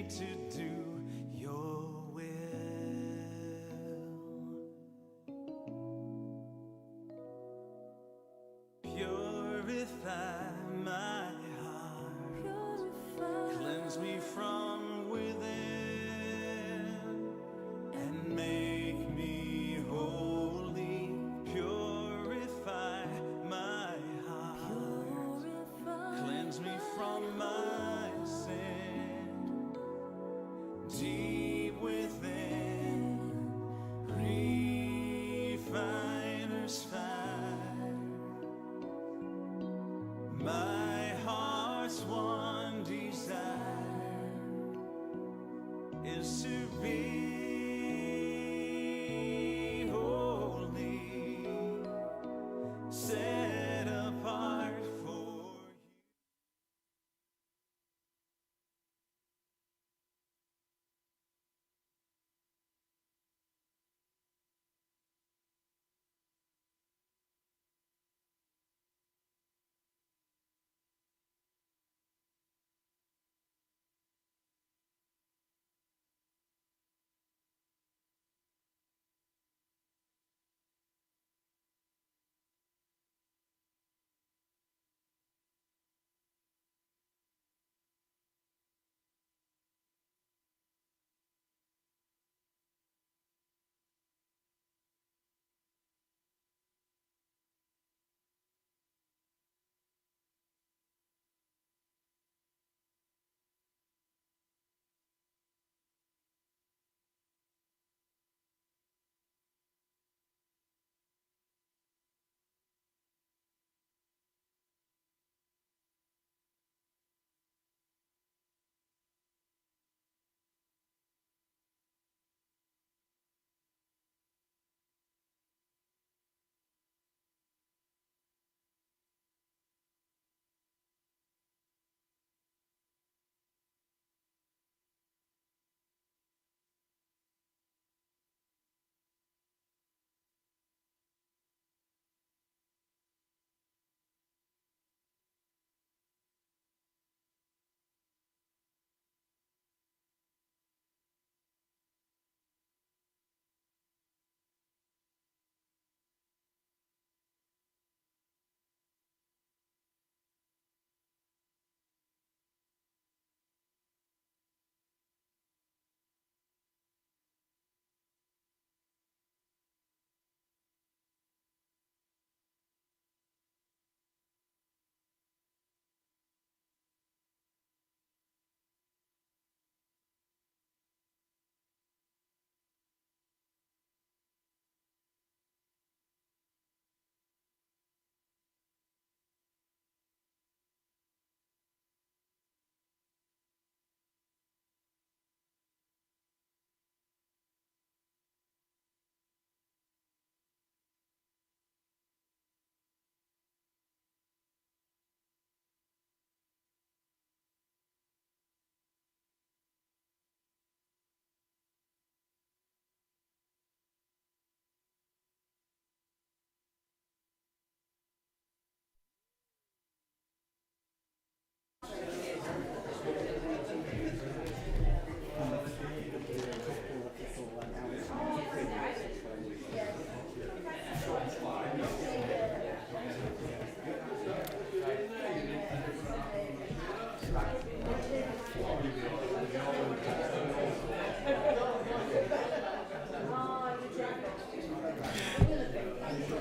me to do your will. Purify my heart, cleanse me from within, and make me holy. Purify my heart, cleanse me from my sin. Deep within, refiner's fire. My heart's one desire is to be holy, set apart for you.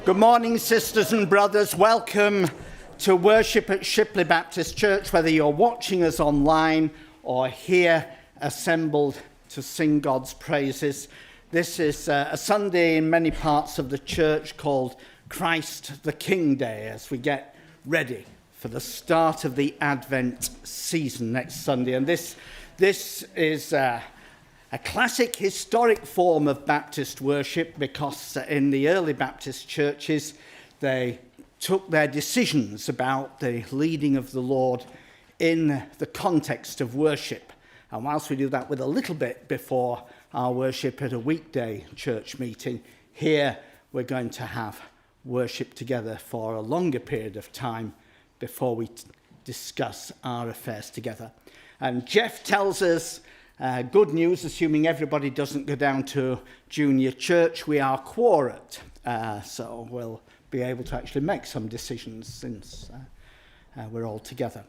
Good morning, sisters and brothers. Welcome to worship at Shipley Baptist Church, whether you're watching us online or here assembled to sing God's praises. This is a Sunday in many parts of the church called Christ the King Day, as we get ready for the start of the Advent season next Sunday. And this is a classic historic form of Baptist worship, because in the early Baptist churches, they took their decisions about the leading of the Lord in the context of worship. And whilst we do that with a little bit before our worship at a weekday church meeting, here we're going to have worship together for a longer period of time before we discuss our affairs together. And Jeff tells us Good news, assuming everybody doesn't go down to junior church, we are quorate, so we'll be able to actually make some decisions since we're all together.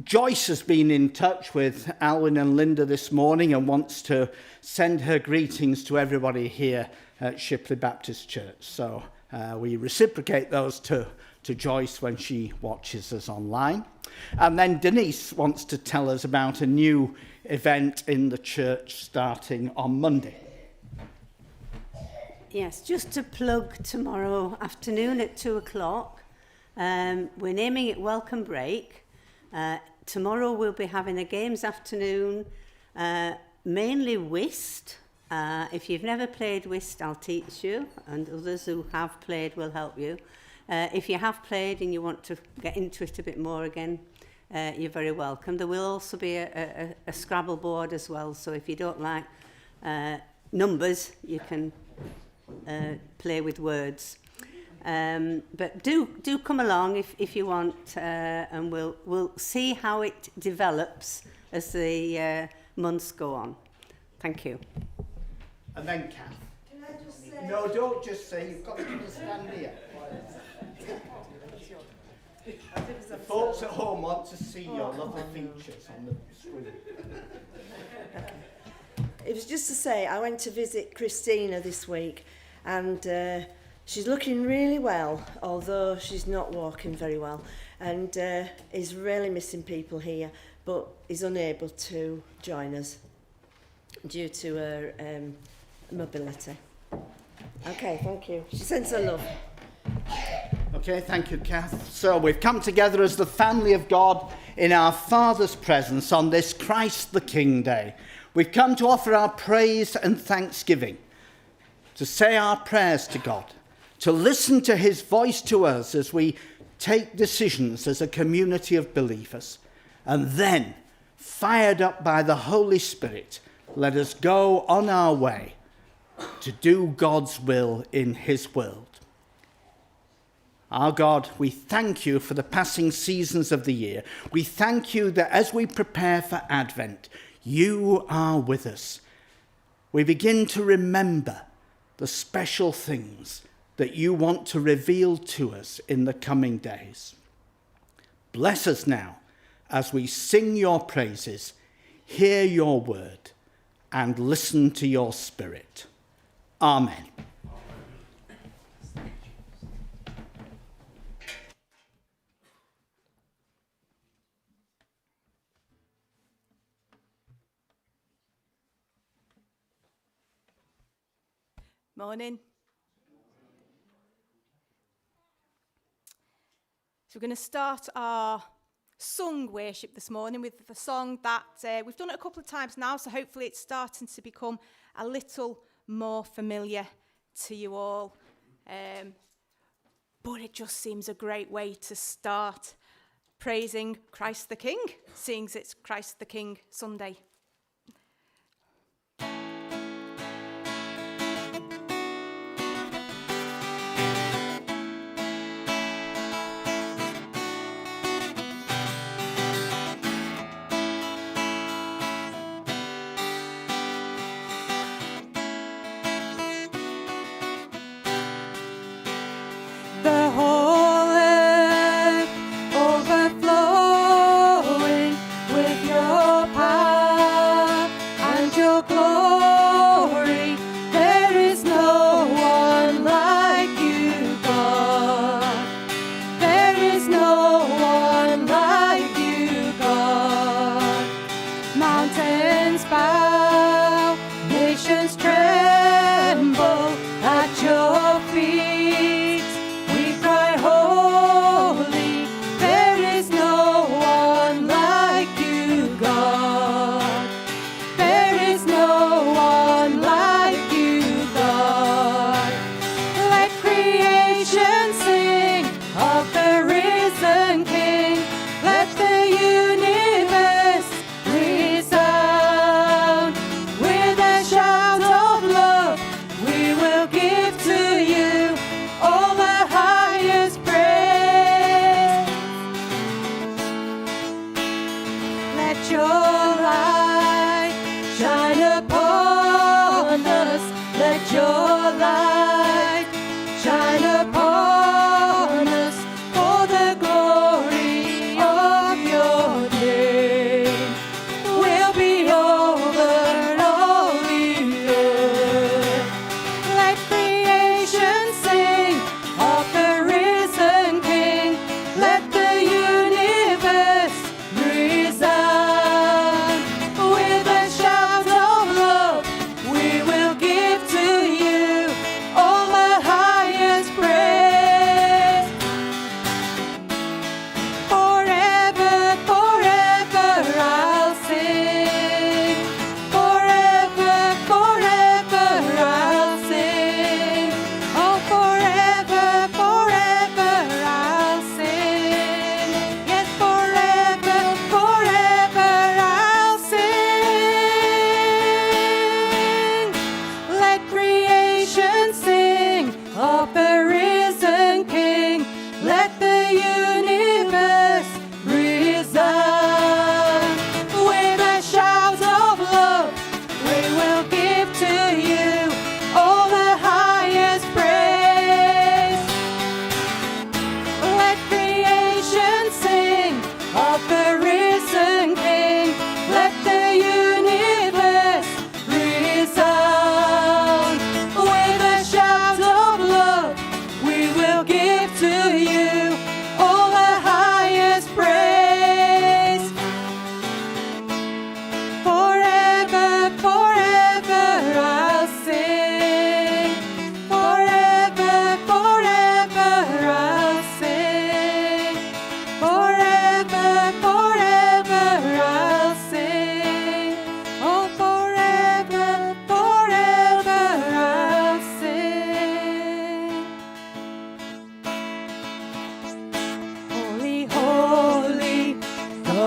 Joyce has been in touch with Alwyn and Linda this morning and wants to send her greetings to everybody here at Shipley Baptist Church. So we reciprocate those to Joyce when she watches us online. And then Denise wants to tell us about a new event in the church starting on Monday. Yes, just to plug tomorrow afternoon at 2:00. We're naming it Welcome Break. Tomorrow we'll be having a games afternoon, mainly whist. If you've never played whist, I'll teach you, and others who have played will help you. If you have played and you want to get into it a bit more again, you're very welcome. There will also be a Scrabble board as well, so if you don't like numbers, you can play with words. But do come along if you want, and we'll see how it develops as the months go on. Thank you. And then Kath. Can I just say... No, don't just say, you've got to stand here. The folks at home want to see your lovely features on the screen. It was just to say, I went to visit Christina this week, and she's looking really well, although she's not walking very well, and is really missing people here, but is unable to join us due to her mobility. Okay, thank you. She sends her love. Okay, thank you, Kath. So we've come together as the family of God in our Father's presence on this Christ the King Day. We've come to offer our praise and thanksgiving, to say our prayers to God, to listen to his voice to us as we take decisions as a community of believers. And then, fired up by the Holy Spirit, let us go on our way to do God's will in his world. Our God, we thank you for the passing seasons of the year. We thank you that as we prepare for Advent, you are with us. We begin to remember the special things that you want to reveal to us in the coming days. Bless us now as we sing your praises, hear your word, and listen to your Spirit. Amen. Morning. So we're going to start our sung worship this morning with a song that we've done it a couple of times now, so hopefully it's starting to become a little more familiar to you all. But it just seems a great way to start praising Christ the King, seeing it's Christ the King Sunday. Let your light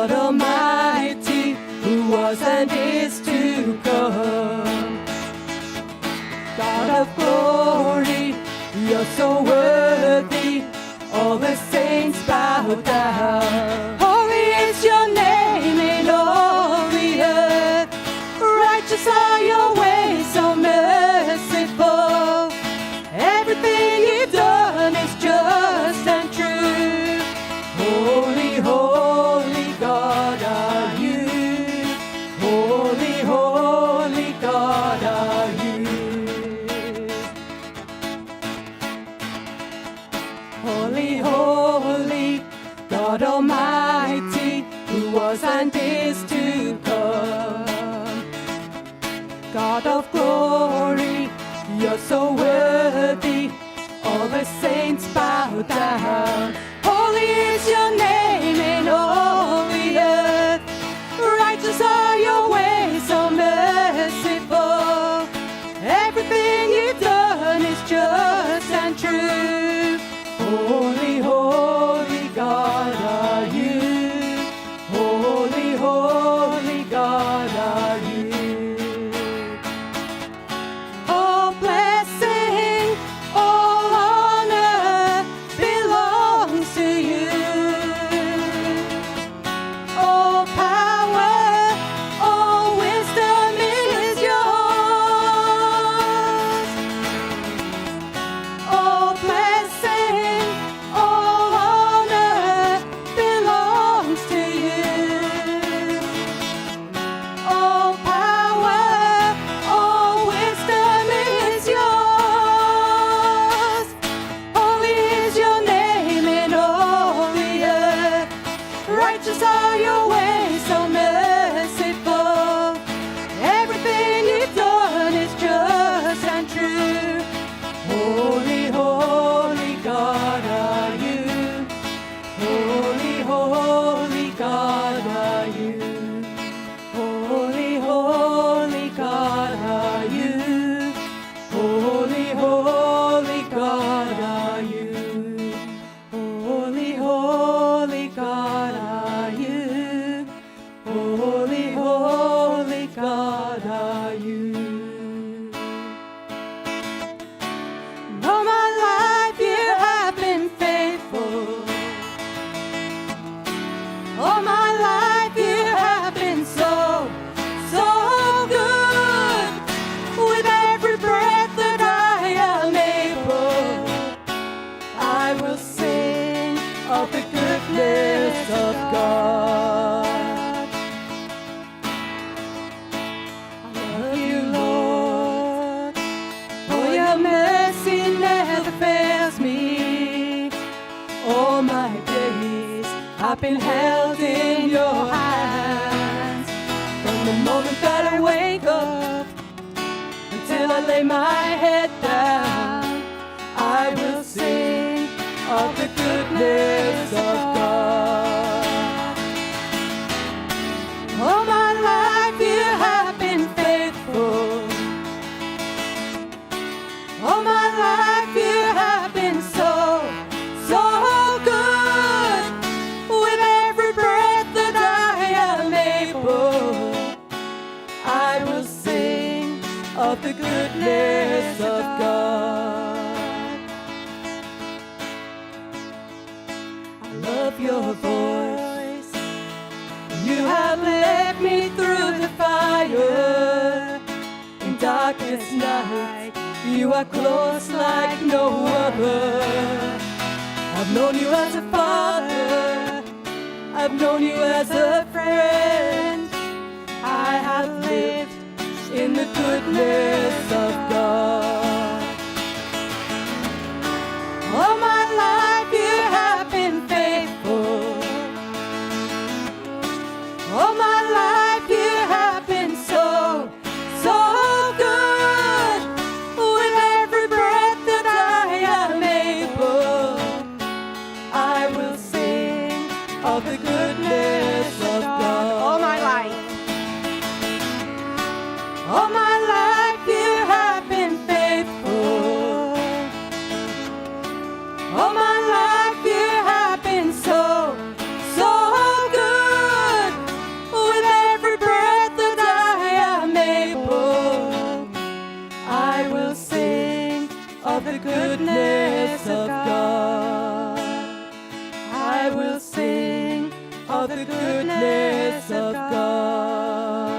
God Almighty, who was and is to come. God of glory, you're so worthy, all the saints bow down. Holy is your name in all the earth, righteous are your ways, so merciful. Everything you've done is just and true. Holy, holy God are you. Holy, holy God are you. Holy, holy God Almighty, who was and is to come. God of glory, you're so worthy, all the saints bow down. Holy is your name in all the earth, righteous are your ways, so merciful. Everything you've done is just and true. Holy, holy God are you. Holy, holy God are you. All blessing, all honor belongs to you. All power, all wisdom is yours. All blessing, all honor belongs to you. All power, all wisdom is yours. Holy is your name in all the earth, righteous are your ways, so merciful. Everything you've done is just and true. Holy, holy God are you. Holy, holy God are you. Holy, holy God are you. Holy, holy God are you. Holy, holy God are you. Holy, holy God are you. All my life you have been faithful. All my life you have been so, so good. With every breath that I am able, I will sing of the goodness of God. I love you, Lord, for your mercy never fails me. All my days I've been held in your hands. From the moment that I wake up until I lay my head down, I will sing of the goodness of God. All my life you have been faithful. All my life you have been so, so good. With every breath that I am able, I will sing of the goodness of God. I love your voice. You have led me through the fire. In darkest night, you are close like no other. I've known you as a father, I've known you as a friend. I have lived in the goodness of God. All my life you have been faithful. All my life you have been so, so good. With every breath that I am able, I will sing of the goodness of God. All my life. All my life you have been faithful. of the goodness of God.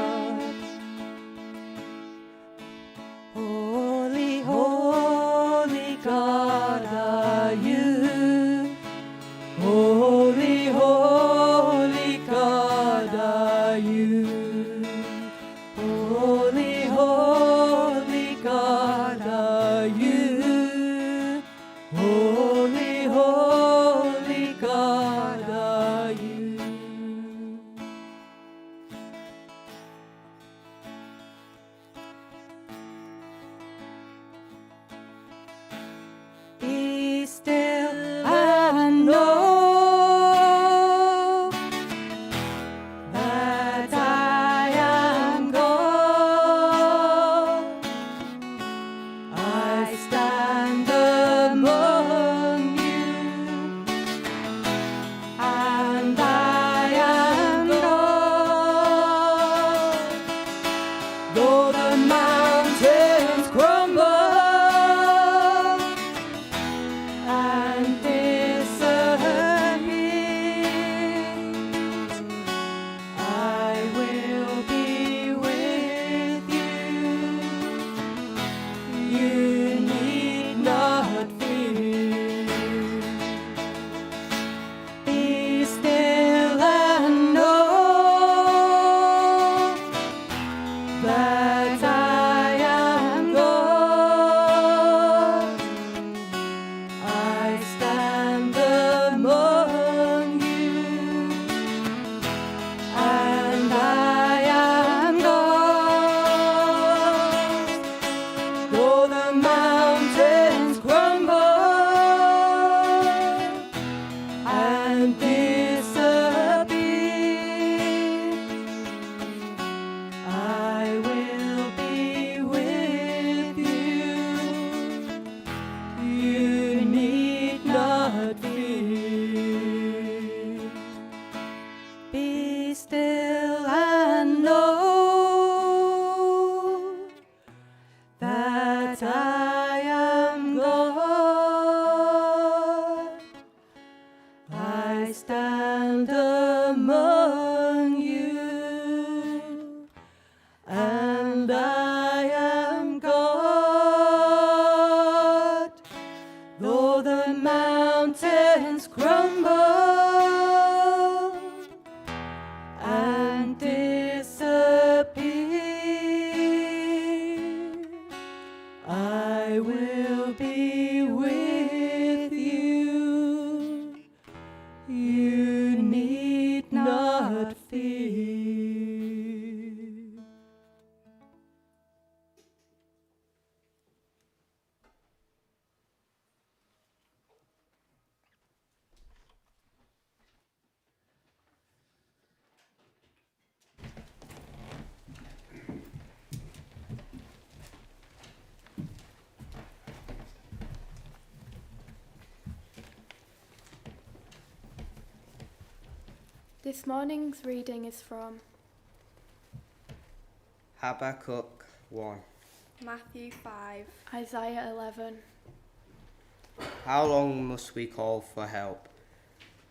Holy, holy God are you. Holy, holy God are you. Holy, holy God are you. Holy, holy God are you. Be still and know that I am God. I stand among you, and I am God. Though the mountains crumble and disappear, I will be with you. You need not fear. Be still and know that I am God. I stand among you, and I am God. Though the mountains crumble and disappear, I will be with you. You need not fear. Be still and know that I am God. I stand among you, and I am God. Though the mountains crumble and disappear, I will be with you. You need not fear. This morning's reading is from Habakkuk 1. Matthew 5, Isaiah 11. How long must we call for help?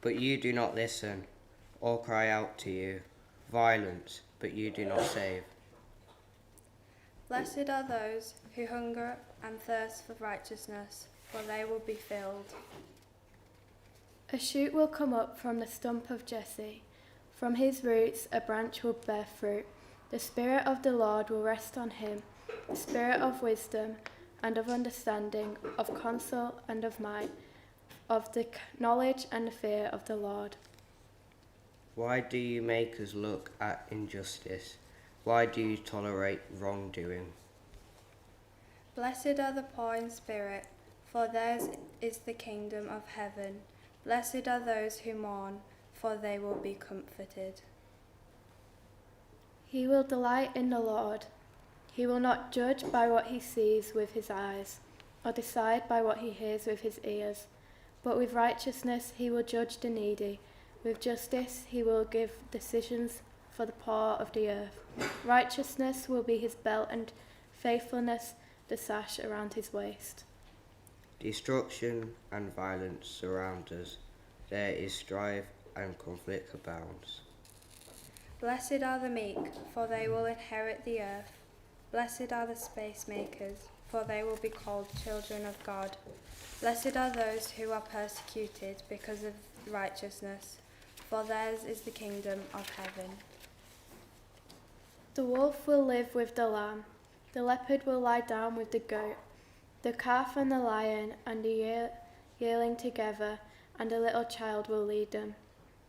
But you do not listen, or cry out to you. Violence, but you do not save. Blessed are those who hunger and thirst for righteousness, for they will be filled. A shoot will come up from the stump of Jesse. From his roots a branch will bear fruit. The Spirit of the Lord will rest on him, the Spirit of wisdom and of understanding, of counsel and of might, of the knowledge and the fear of the Lord. Why do you make us look at injustice? Why do you tolerate wrongdoing? Blessed are the poor in spirit, for theirs is the kingdom of heaven. Blessed are those who mourn, for they will be comforted. He will delight in the Lord. He will not judge by what he sees with his eyes, or decide by what he hears with his ears. But with righteousness he will judge the needy. With justice he will give decisions for the poor of the earth. Righteousness will be his belt, and faithfulness the sash around his waist. Destruction and violence surround us. There is strife and conflict abounds. Blessed are the meek, for they will inherit the earth. Blessed are the space makers, for they will be called children of God. Blessed are those who are persecuted because of righteousness, for theirs is the kingdom of heaven. The wolf will live with the lamb, the leopard will lie down with the goat, the calf and the lion and the yearling together, and a little child will lead them.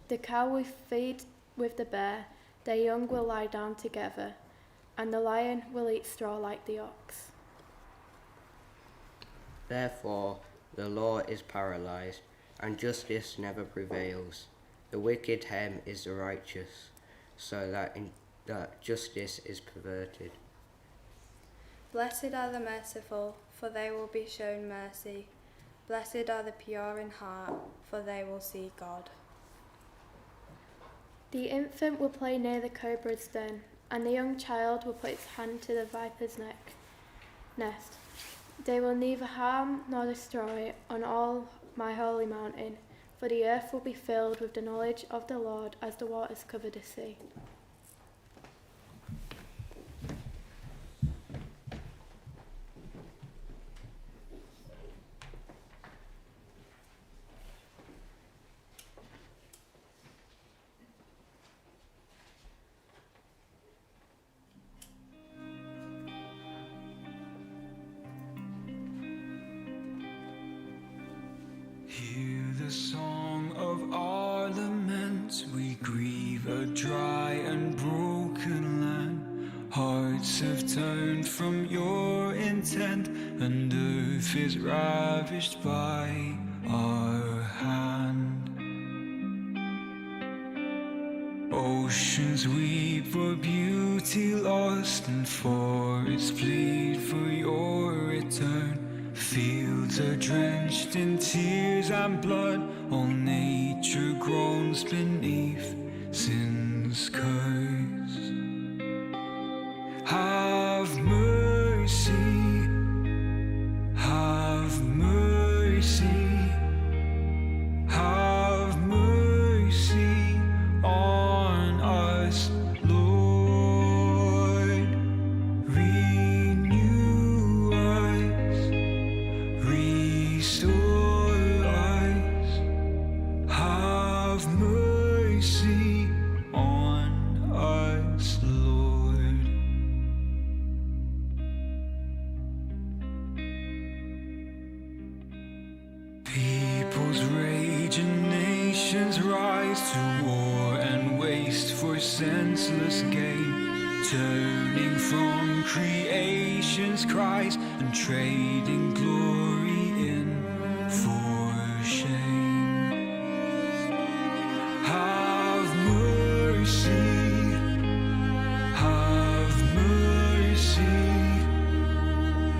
The cow will feed with the bear, their young will lie down together, and the lion will eat straw like the ox. Therefore, the law is paralyzed, and justice never prevails. The wicked hem is the righteous, so that justice is perverted. Blessed are the merciful, for they will be shown mercy. Blessed are the pure in heart, for they will see God. The infant will play near the cobra's den, and the young child will put its hand to the viper's nest. They will neither harm nor destroy on all my holy mountain, for the earth will be filled with the knowledge of the Lord as the waters cover the sea. Hear the song of our lament. We grieve a dry and broken land. Hearts have turned from your intent, and earth is ravished by our hand. Oceans weep for beauty lost, and forests plead for your return. Fields are drenched in tears and blood, all nature groans beneath sin's curse. Have mercy, have mercy, have mercy on us, Lord. Renew us, restore us, have mercy on us, Lord. Peoples rage and nations rise to war and waste for senseless gain, turning from creation's cries and trading glory in for shame. Have mercy, have mercy,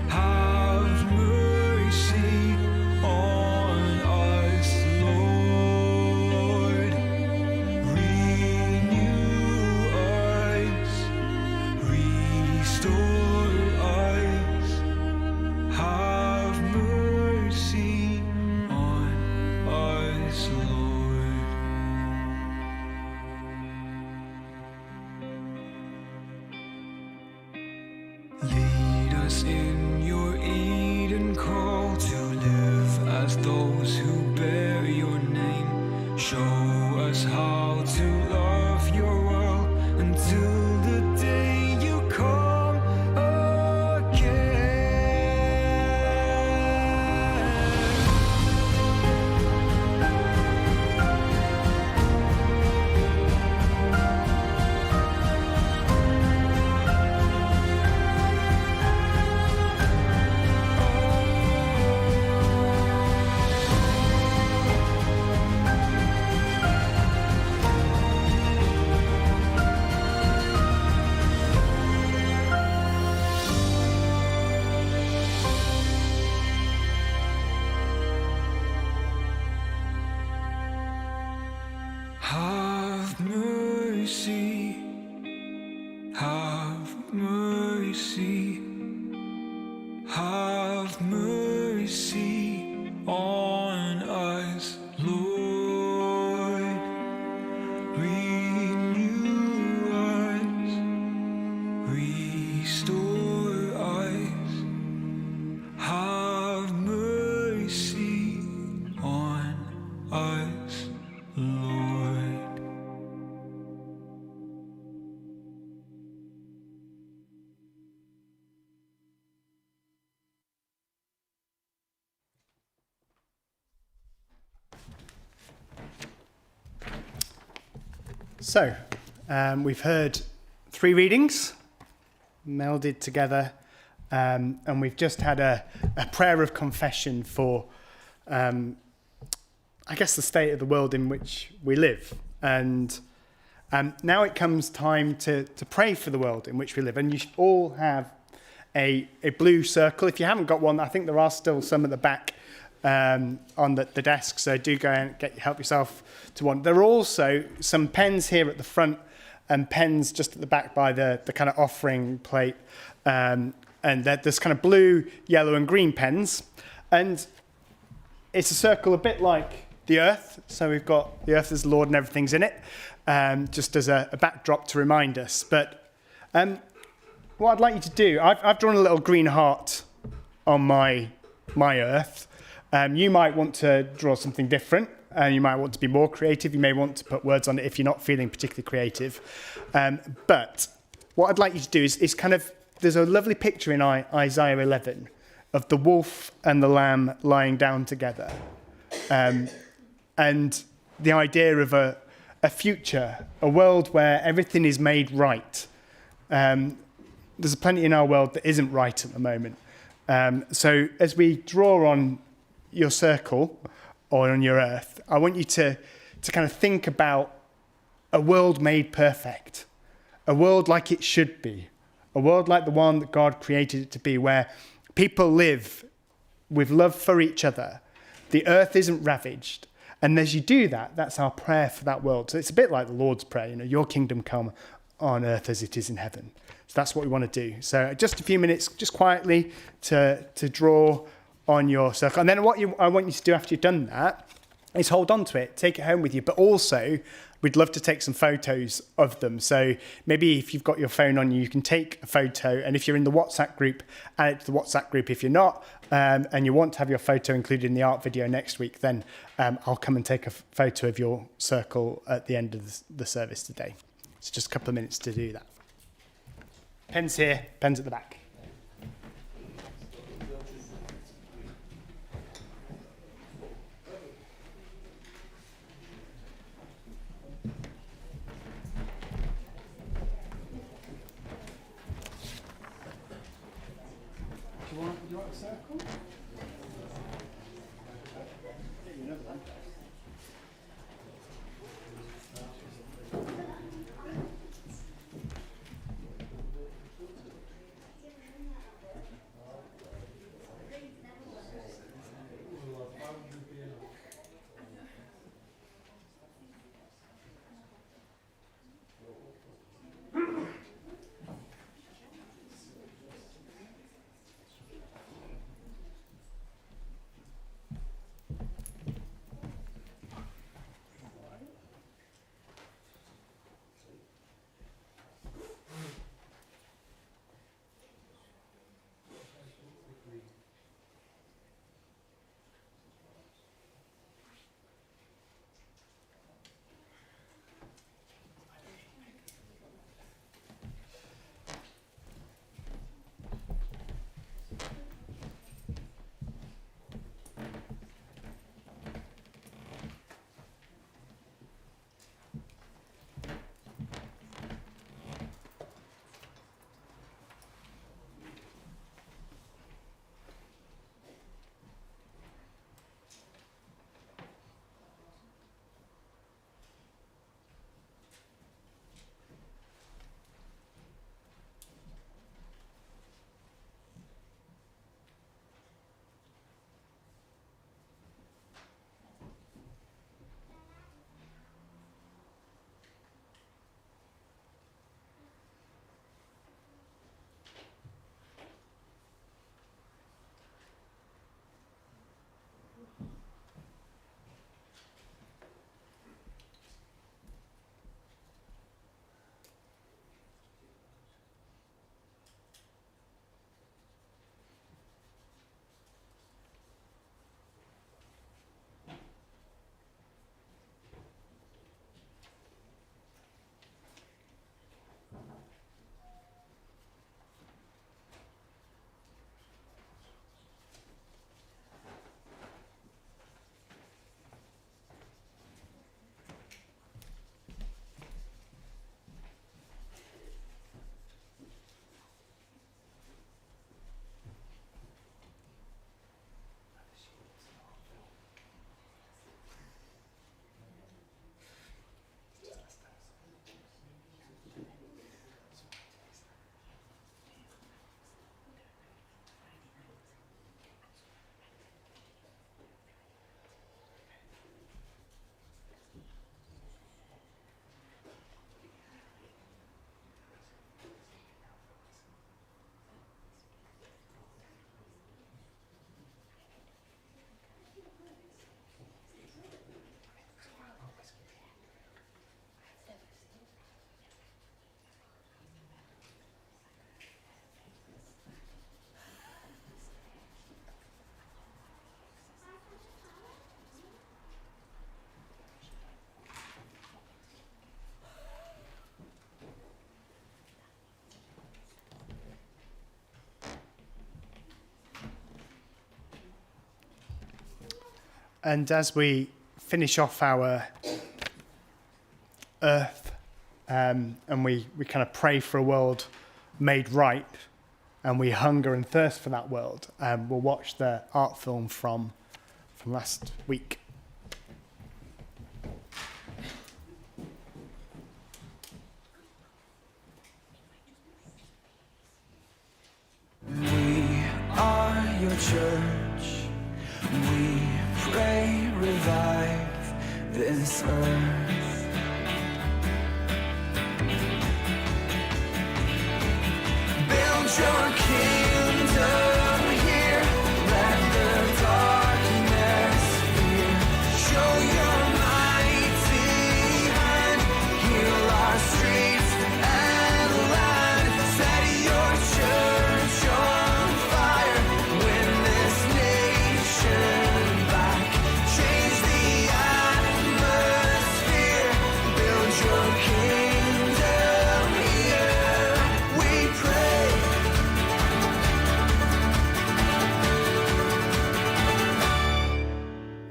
have mercy on us, Lord. Renew us, restore us, have mercy on us, Lord. Lead us in your Eden call to live as those who bear your name. Show us how to love your world until the day you come again. So, we've heard 3 readings melded together, and we've just had a prayer of confession for, I guess, the state of the world in which we live. And now it comes time to pray for the world in which we live. And you should all have a blue circle. If you haven't got one, I think there are still some at the back on the desk, so do go and help yourself to one. There are also some pens here at the front and pens just at the back by the kind of offering plate, and there's kind of blue, yellow and green pens, and it's a circle a bit like the earth, so we've got the earth as the Lord and everything's in it, just as a backdrop to remind us. But what I'd like you to do, I've drawn a little green heart on my earth. You might want to draw something different, and you might want to be more creative. You may want to put words on it if you're not feeling particularly creative. But what I'd like you to do is kind of, there's a lovely picture in Isaiah 11 of the wolf and the lamb lying down together. And the idea of a future, a world where everything is made right. There's plenty in our world that isn't right at the moment. So as we draw on your circle or on your earth, I want you to kind of think about a world made perfect, a world like it should be, a world like the one that God created it to be, where people live with love for each other. The earth isn't ravaged. And as you do that, that's our prayer for that world. So it's a bit like the Lord's Prayer, your kingdom come on earth as it is in heaven. So that's what we want to do. So just a few minutes, just quietly to draw on your circle. And then what I want you to do after you've done that is hold on to it, take it home with you. But also, we'd love to take some photos of them. So maybe if you've got your phone on you can take a photo. And if you're in the WhatsApp group, add it to the WhatsApp group. If you're not, and you want to have your photo included in the art video next week, then I'll come and take a photo of your circle at the end of the service today. It's just a couple of minutes to do that. Pens here, pens at the back. Do you want a circle? Get you another one. And as we finish off our earth and we kind of pray for a world made right, and we hunger and thirst for that world, we'll watch the art film from last week. We are your church. We pray, revive this earth. Build your kingdom here. Let the darkness fear. Show your mighty hand. Heal our streets and land. Set your church on fire. Win this nation back. Change the atmosphere. Build your kingdom here. We pray.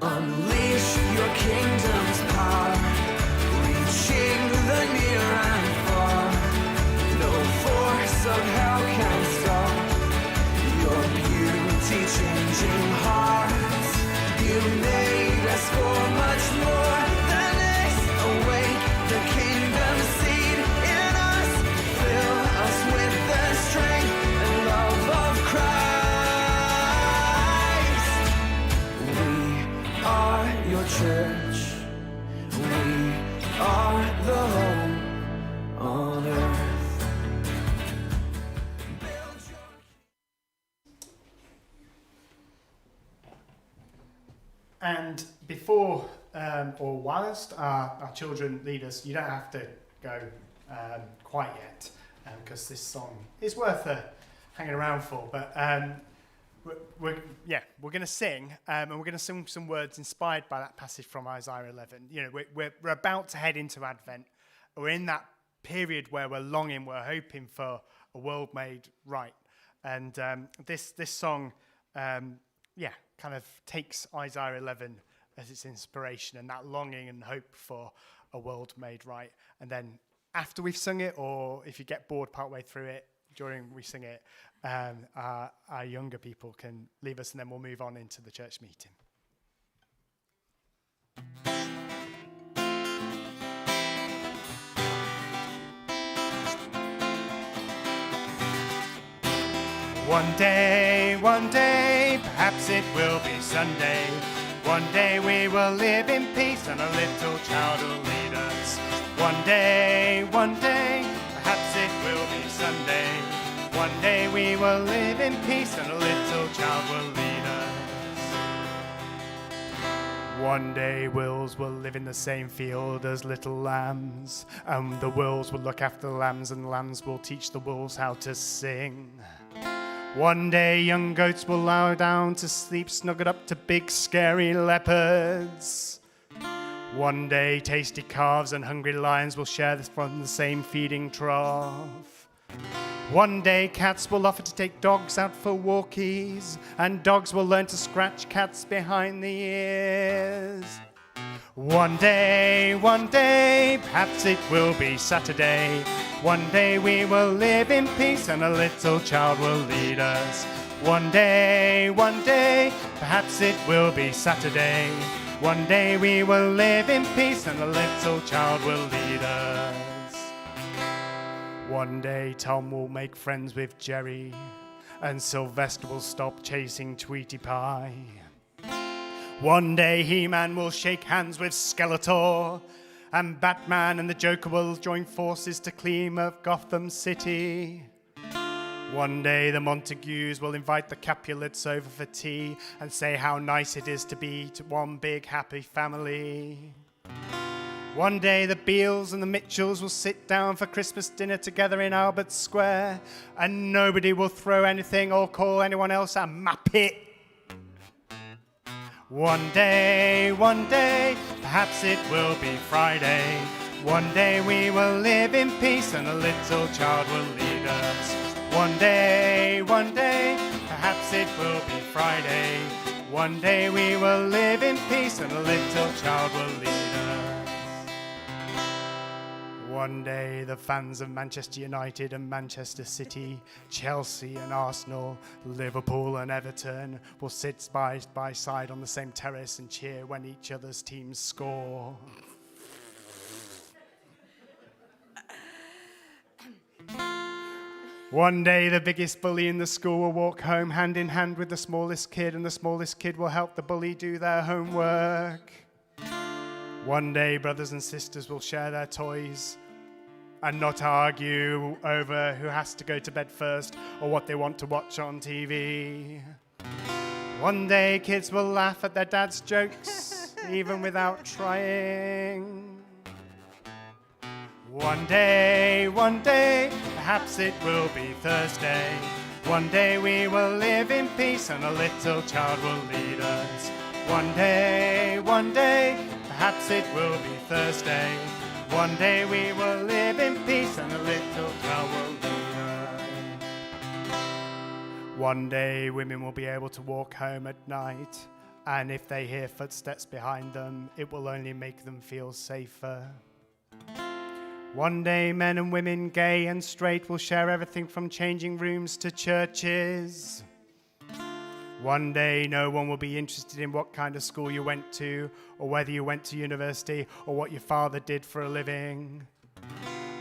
Unleash your kingdom's power, reaching the near and far. No force of hell can stop your beauty changing hearts. You made us for much more than this. Awake the kingdom seed in us. Fill us with the strength and love of Christ. We are your church. We are the home on earth. Build your And before or whilst our children lead us, you don't have to go quite yet, because this song is worth hanging around for. But we're going to sing, and we're going to sing some words inspired by that passage from Isaiah 11. You know, we're about to head into Advent. We're in that period where we're longing, we're hoping for a world made right. And this song, kind of takes Isaiah 11 as its inspiration, and that longing and hope for a world made right. And then after we've sung it, or if you get bored partway through it during we sing it, our younger people can leave us, and then we'll move on into the church meeting. One day, perhaps it will be Sunday. One day we will live in peace and a little child will lead us. One day, perhaps it will be Sunday. One day we will live in peace and a little child will lead us. One day wolves will live in the same field as little lambs, and the wolves will look after the lambs, and the lambs will teach the wolves how to sing. One day young goats will lie down to sleep, snuggled up to big scary leopards. One day tasty calves and hungry lions will share from the same feeding trough. One day cats will offer to take dogs out for walkies, and dogs will learn to scratch cats behind the ears. One day, perhaps it will be Saturday. One day we will live in peace and a little child will lead us. One day, perhaps it will be Saturday. One day we will live in peace and a little child will lead us. One day Tom will make friends with Jerry, and Sylvester will stop chasing Tweety Pie. One day He-Man will shake hands with Skeletor, and Batman and the Joker will join forces to clean up Gotham City. One day the Montagues will invite the Capulets over for tea and say how nice it is to be one big happy family. One day the Beals and the Mitchells will sit down for Christmas dinner together in Albert Square, and nobody will throw anything or call anyone else a muppet. One day, perhaps it will be Friday. One day we will live in peace and a little child will lead us. One day, perhaps it will be Friday. One day we will live in peace and a little child will lead us. One day the fans of Manchester United and Manchester City, Chelsea and Arsenal, Liverpool and Everton will sit side by side on the same terrace and cheer when each other's teams score. One day the biggest bully in the school will walk home hand in hand with the smallest kid, and the smallest kid will help the bully do their homework. One day brothers and sisters will share their toys and not argue over who has to go to bed first or what they want to watch on TV. One day kids will laugh at their dad's jokes even without trying. One day, perhaps it will be Thursday. One day we will live in peace and a little child will lead us. One day, perhaps it will be Thursday. One day we will live in peace and a little child will lead us. One day women will be able to walk home at night, and if they hear footsteps behind them, it will only make them feel safer. One day, men and women, gay and straight, will share everything from changing rooms to churches. One day, no one will be interested in what kind of school you went to, or whether you went to university, or what your father did for a living.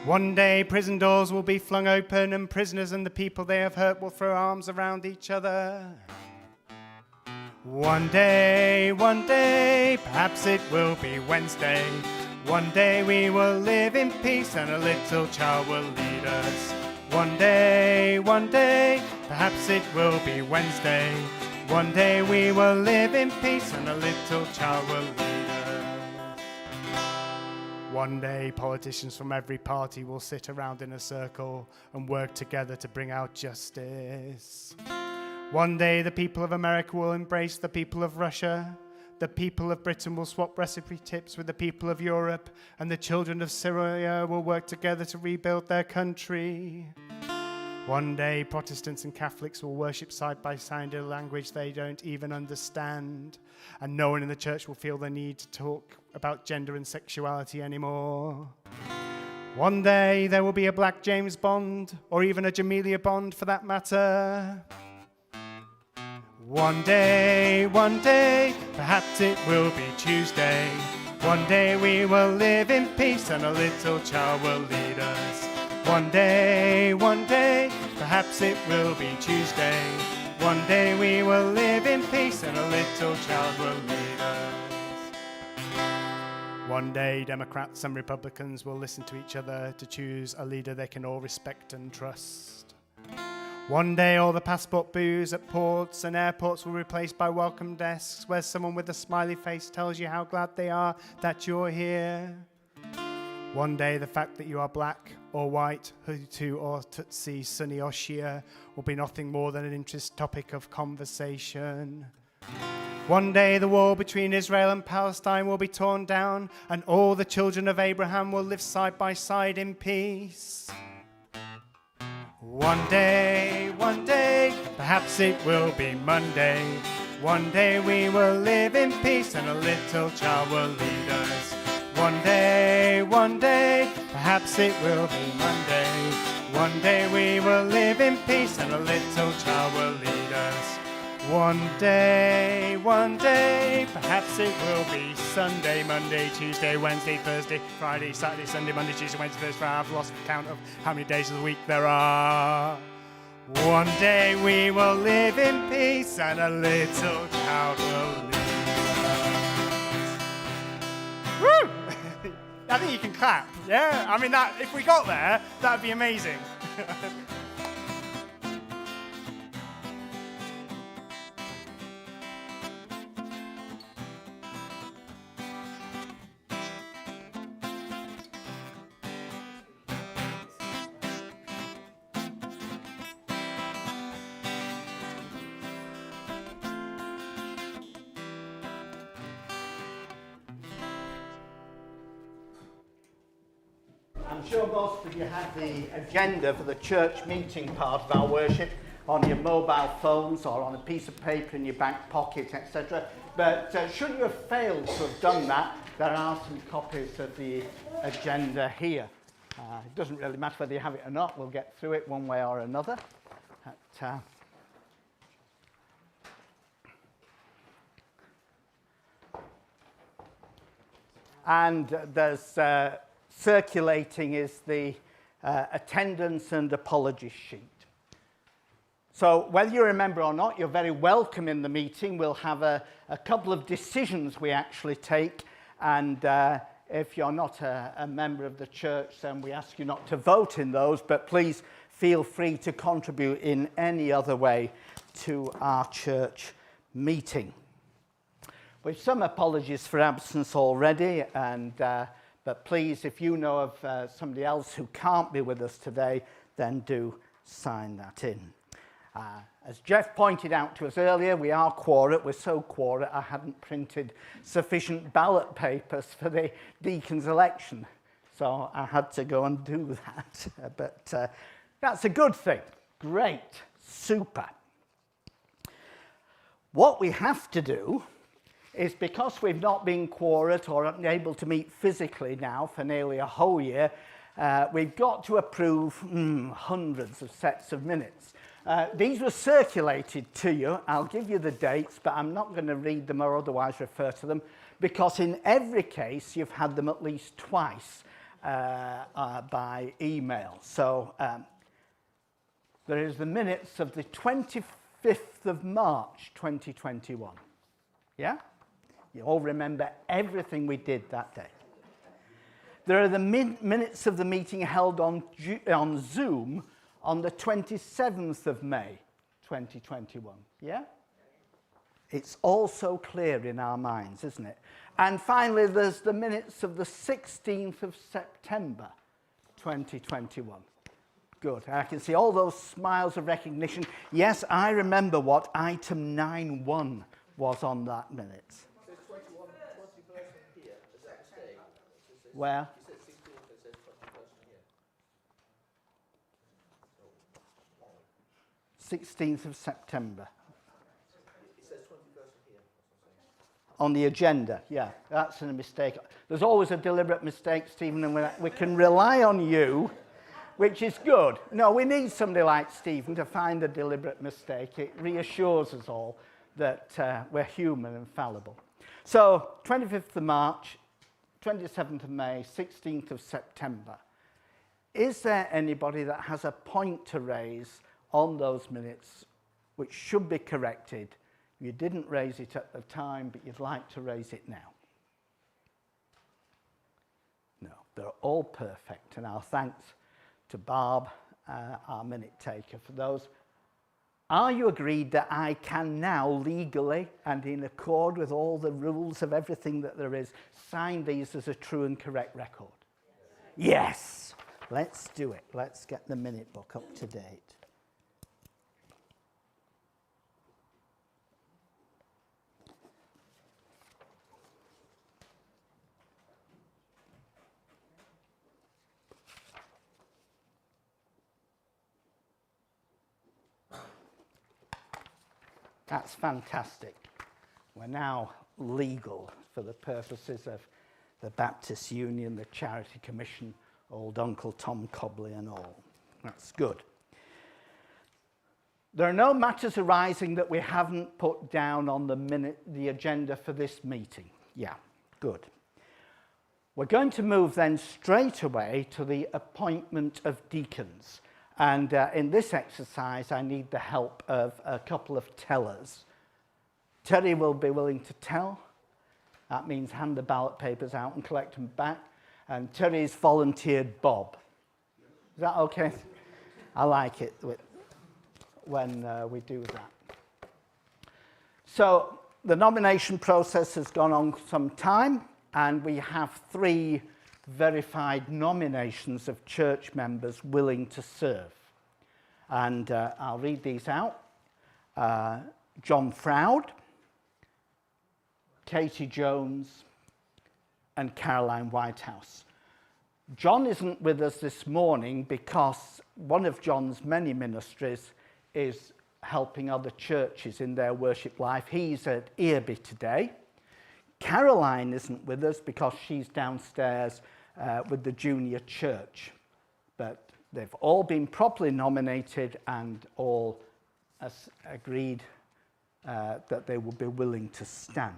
One day, prison doors will be flung open, and prisoners and the people they have hurt will throw arms around each other. One day, perhaps it will be Wednesday. One day we will live in peace and a little child will lead us. One day, perhaps it will be Wednesday. One day we will live in peace and a little child will lead us. One day politicians from every party will sit around in a circle and work together to bring out justice. One day the people of America will embrace the people of Russia. The people of Britain will swap recipe tips with the people of Europe, and the children of Syria will work together to rebuild their country. One day, Protestants and Catholics will worship side by side in a language they don't even understand, and no one in the church will feel the need to talk about gender and sexuality anymore. One day, there will be a black James Bond, or even a Jamelia Bond for that matter. One day, perhaps it will be Tuesday. One day we will live in peace and a little child will lead us. One day, perhaps it will be Tuesday. One day we will live in peace and a little child will lead us. One day, Democrats and Republicans will listen to each other to choose a leader they can all respect and trust. One day, all the passport booths at ports and airports will be replaced by welcome desks where someone with a smiley face tells you how glad they are that you're here. One day, the fact that you are black or white, Hutu or Tutsi, Sunni or Shia will be nothing more than an interest topic of conversation. One day, the wall between Israel and Palestine will be torn down and all the children of Abraham will live side by side in peace. One day, perhaps it will be Monday. One day we will live in peace and a little child will lead us. One day, perhaps it will be Monday. One day we will live in peace and a little child will lead us. One day, perhaps it will be Sunday, Monday, Tuesday, Wednesday, Thursday, Friday, Saturday, Sunday, Monday, Tuesday, Wednesday, Thursday, Friday. I've lost count of how many days of the week there are. One day we will live in peace and a little child will lead us. Woo! I think you can clap, yeah? I mean, that if we got there, that would be amazing. I'm sure most of you have the agenda for the church meeting part of our worship. on your mobile phones or on a piece of paper in your back pocket, etc. But should you have failed to have done that, there are some copies of the agenda here. It doesn't really matter whether you have it or not. We'll get through it one way or another. And there's circulating is the attendance and apology sheet. So whether you remember or not, you're very welcome in the meeting. We'll have a couple of decisions we actually take, and if you're not a member of the church, then we ask you not to vote in those, but please feel free to contribute in any other way to our church meeting. With some apologies for absence already, and but please, if you know of somebody else who can't be with us today, then do sign that in. As Jeff pointed out to us earlier, we are quorate. We're so quorate I hadn't printed sufficient ballot papers for the deacon's election, so I had to go and do that. But that's a good thing. Great. Super. What we have to do is, because we've not been quorate or unable to meet physically now for nearly a whole year, we've got to approve hundreds of sets of minutes. These were circulated to you. I'll give you the dates, but I'm not going to read them or otherwise refer to them, because in every case you've had them at least twice by email. So there is the minutes of the 25th of March 2021. Yeah? You all remember everything we did that day. There are the minutes of the meeting held on Zoom on the 27th of May 2021. Yeah? It's all so clear in our minds, isn't it? And finally, there's the minutes of the 16th of September 2021. Good. I can see all those smiles of recognition. Yes, I remember what item 9.1 was on that minute. Where? 16th of September. It says 21st here. On the agenda, yeah, that's a mistake. There's always a deliberate mistake, Stephen, and we can rely on you, which is good. No, we need somebody like Stephen to find a deliberate mistake. It reassures us all that we're human and fallible. So, 25th of March, 27th of May, 16th of September. Is there anybody that has a point to raise on those minutes which should be corrected? You didn't raise it at the time, but you'd like to raise it now? No, they're all perfect, and our thanks to Barb, our minute taker, for those. Are you agreed that I can now legally and in accord with all the rules of everything that there is sign these as a true and correct record? Yes. Let's do it. Let's get the minute book up to date. That's fantastic. We're now legal for the purposes of the Baptist Union, the Charity Commission, old Uncle Tom Cobley and all. That's good. There are no matters arising that we haven't put down on the agenda for this meeting. Yeah, good. We're going to move then straight away to the appointment of deacons. And in this exercise, I need the help of a couple of tellers. Terry will be willing to tell. That means hand the ballot papers out and collect them back. And Terry's volunteered Bob. Is that okay? I like it when we do that. So the nomination process has gone on some time, and we have 3 verified nominations of church members willing to serve. And I'll read these out. John Froud, Katie Jones, and Caroline Whitehouse. John isn't with us this morning because one of John's many ministries is helping other churches in their worship life. He's at Earby today. Caroline isn't with us because she's downstairs with the junior church. But they've all been properly nominated and all agreed that they will be willing to stand.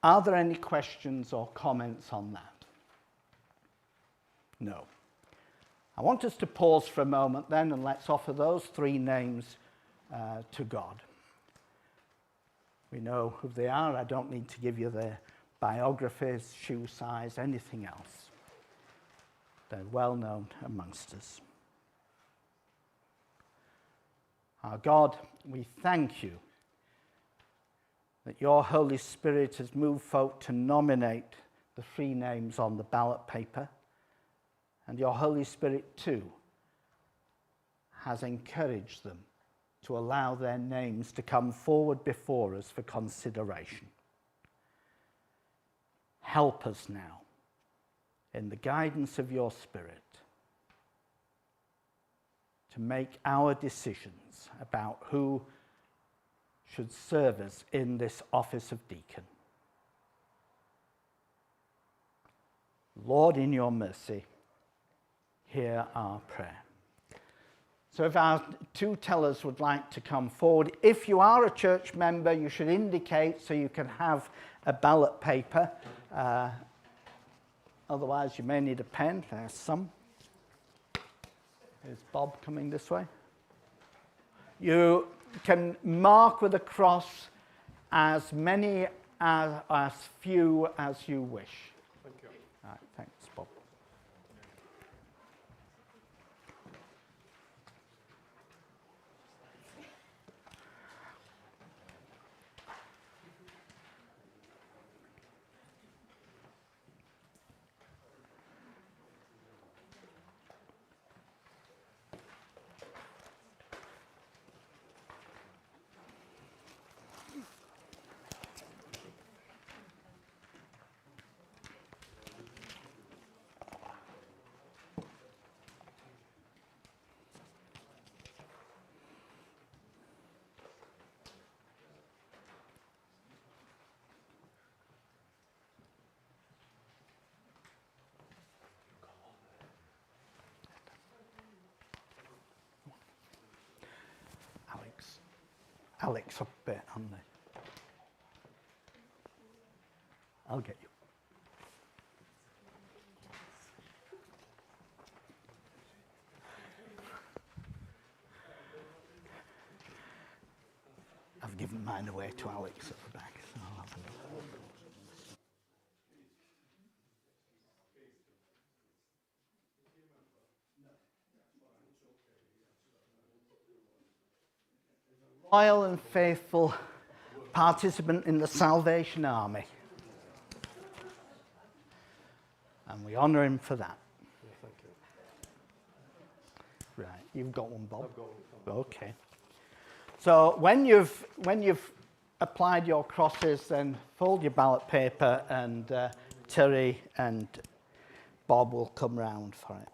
Are there any questions or comments on that? No. I want us to pause for a moment then and let's offer those 3 names to God. We know who they are. I don't need to give you their biographies, shoe size, anything else. They're well known amongst us. Our God, we thank you that your Holy Spirit has moved folk to nominate the 3 names on the ballot paper. And your Holy Spirit, too, has encouraged them to allow their names to come forward before us for consideration. Help us now, in the guidance of your Spirit, to make our decisions about who should serve us in this office of deacon. Lord, in your mercy, hear our prayer. So if our 2 tellers would like to come forward, if you are a church member, you should indicate so you can have a ballot paper. Otherwise, you may need a pen. There's some. Is Bob coming this way? You can mark with a cross as many as few as you wish. Thank you. All right, thanks, Bob. Alex up there, aren't they? I'll get you. I've given mine away to Alex at the back. So I'll have a look. Loyal and faithful participant in the Salvation Army. And we honour him for that. Yeah, thank you. Right, you've got one, Bob? I've got one. Okay. So when you've applied your crosses, then fold your ballot paper and Terry and Bob will come round for it.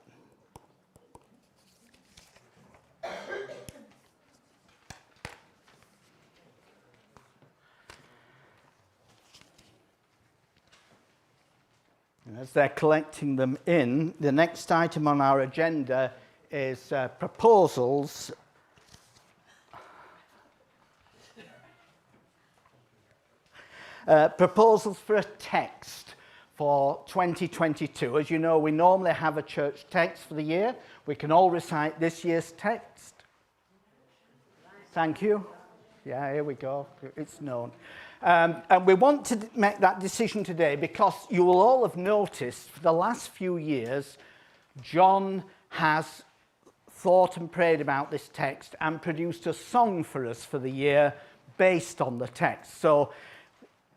And as they're collecting them in, the next item on our agenda is proposals proposals for a text for 2022. As you know, we normally have a church text for the year. We can all recite this year's text. Thank you. Yeah, here we go. It's known. And we want to make that decision today because you will all have noticed for the last few years, John has thought and prayed about this text and produced a song for us for the year based on the text. So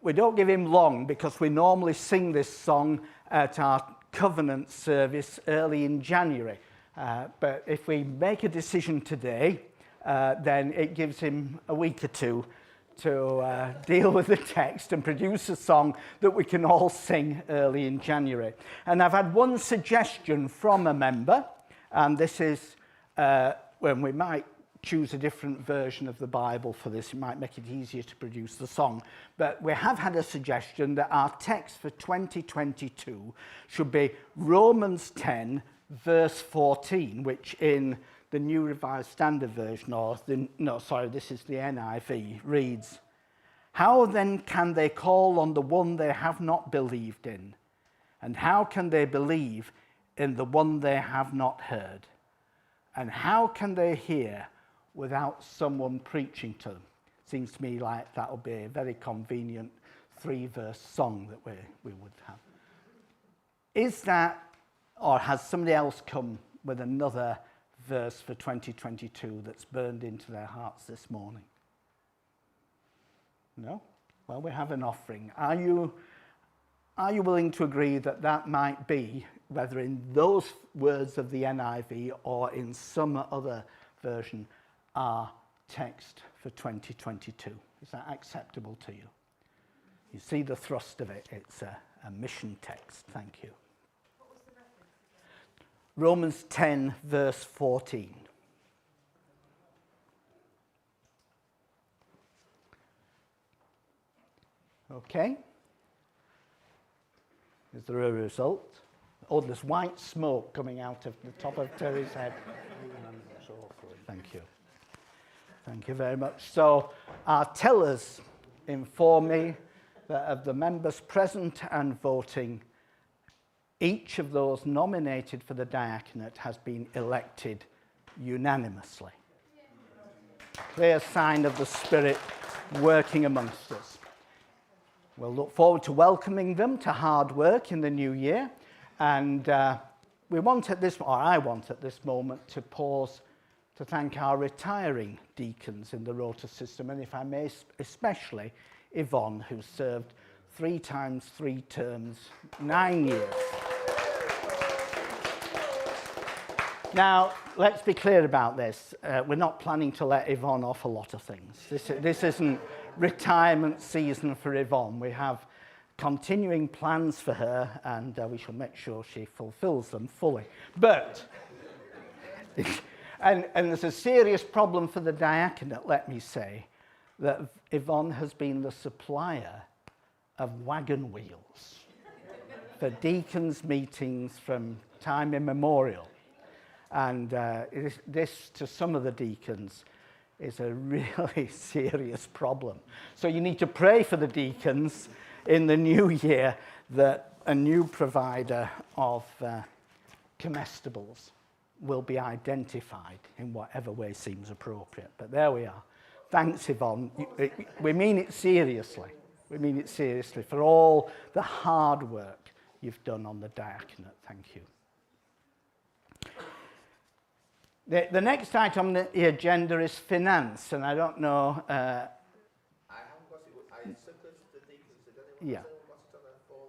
we don't give him long because we normally sing this song at our covenant service early in January. But if we make a decision today, then it gives him a week or two to deal with the text and produce a song that we can all sing early in January. And I've had one suggestion from a member, and this is when we might choose a different version of the Bible for this. It might make it easier to produce the song. But we have had a suggestion that our text for 2022 should be Romans 10, verse 14, which in the New Revised Standard Version, this is the NIV, reads, "How then can they call on the one they have not believed in? And how can they believe in the one they have not heard? And how can they hear without someone preaching to them?" Seems to me like that would be a very convenient 3-verse song that we would have. Is that, or has somebody else come with another verse for 2022 that's burned into their hearts this morning? No? Well, we have an offering. Are you willing to agree that that might be, whether in those words of the NIV or in some other version, our text for 2022? Is that acceptable to you? You see the thrust of it. It's a mission text. Thank you. What was the reference? Romans 10, verse 14. Okay. Is there a result? Oh, there's white smoke coming out of the top of Terry's head. Thank you. Thank you very much. So our tellers inform me that of the members present and voting, each of those nominated for the diaconate has been elected unanimously. Clear sign of the Spirit working amongst us. We'll look forward to welcoming them to hard work in the new year. And we want at this, or I want at this moment, to pause to thank our retiring deacons in the rota system, and if I may, especially Yvonne, who served 3 times 3 terms, 9 years. Now, let's be clear about this. We're not planning to let Yvonne off a lot of things. This isn't retirement season for Yvonne. We have continuing plans for her, and we shall make sure she fulfills them fully. But, and there's a serious problem for the diaconate, let me say, that Yvonne has been the supplier of wagon wheels for deacons' meetings from time immemorial. And this, to some of the deacons, is a really serious problem. So you need to pray for the deacons in the new year that a new provider of comestibles will be identified in whatever way seems appropriate. But there we are. Thanks, Yvonne. We mean it seriously. We mean it seriously for all the hard work you've done on the diaconate. Thank you. The next item on the agenda is finance, and I don't know... I haven't got it. I sent it to the deacons. Did anyone say what's it on their phone?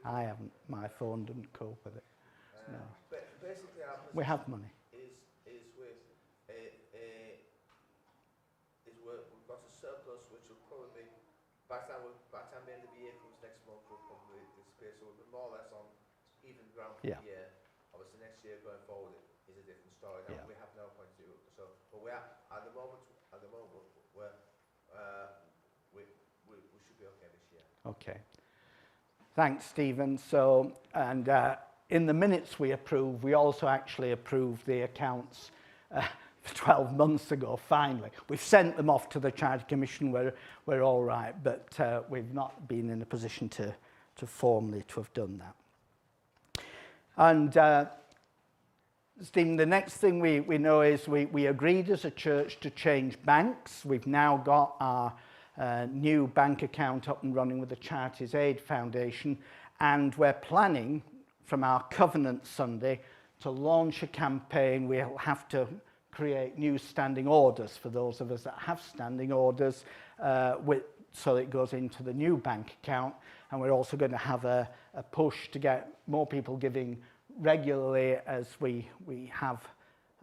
I haven't. My phone didn't cope with it. No. But basically, our We have money. is with we've got a surplus which will probably by the time the end of the year comes next month will probably disappear. So we're more or less on even ground for the year. Obviously, next year going forward is a different story. Now, we have no point to do so, but we are at the moment we should be okay this year. Okay. Thanks, Stephen. So, and in the minutes we approved, we also actually approved the accounts 12 months ago, finally. We've sent them off to the Charity Commission, we're all right, but we've not been in a position to formally to have done that. And Stephen, the next thing we know is we agreed as a church to change banks. We've now got our new bank account up and running with the Charities Aid Foundation, and we're planning from our Covenant Sunday to launch a campaign. We'll have to create new standing orders for those of us that have standing orders so it goes into the new bank account, and we're also going to have a push to get more people giving regularly as we have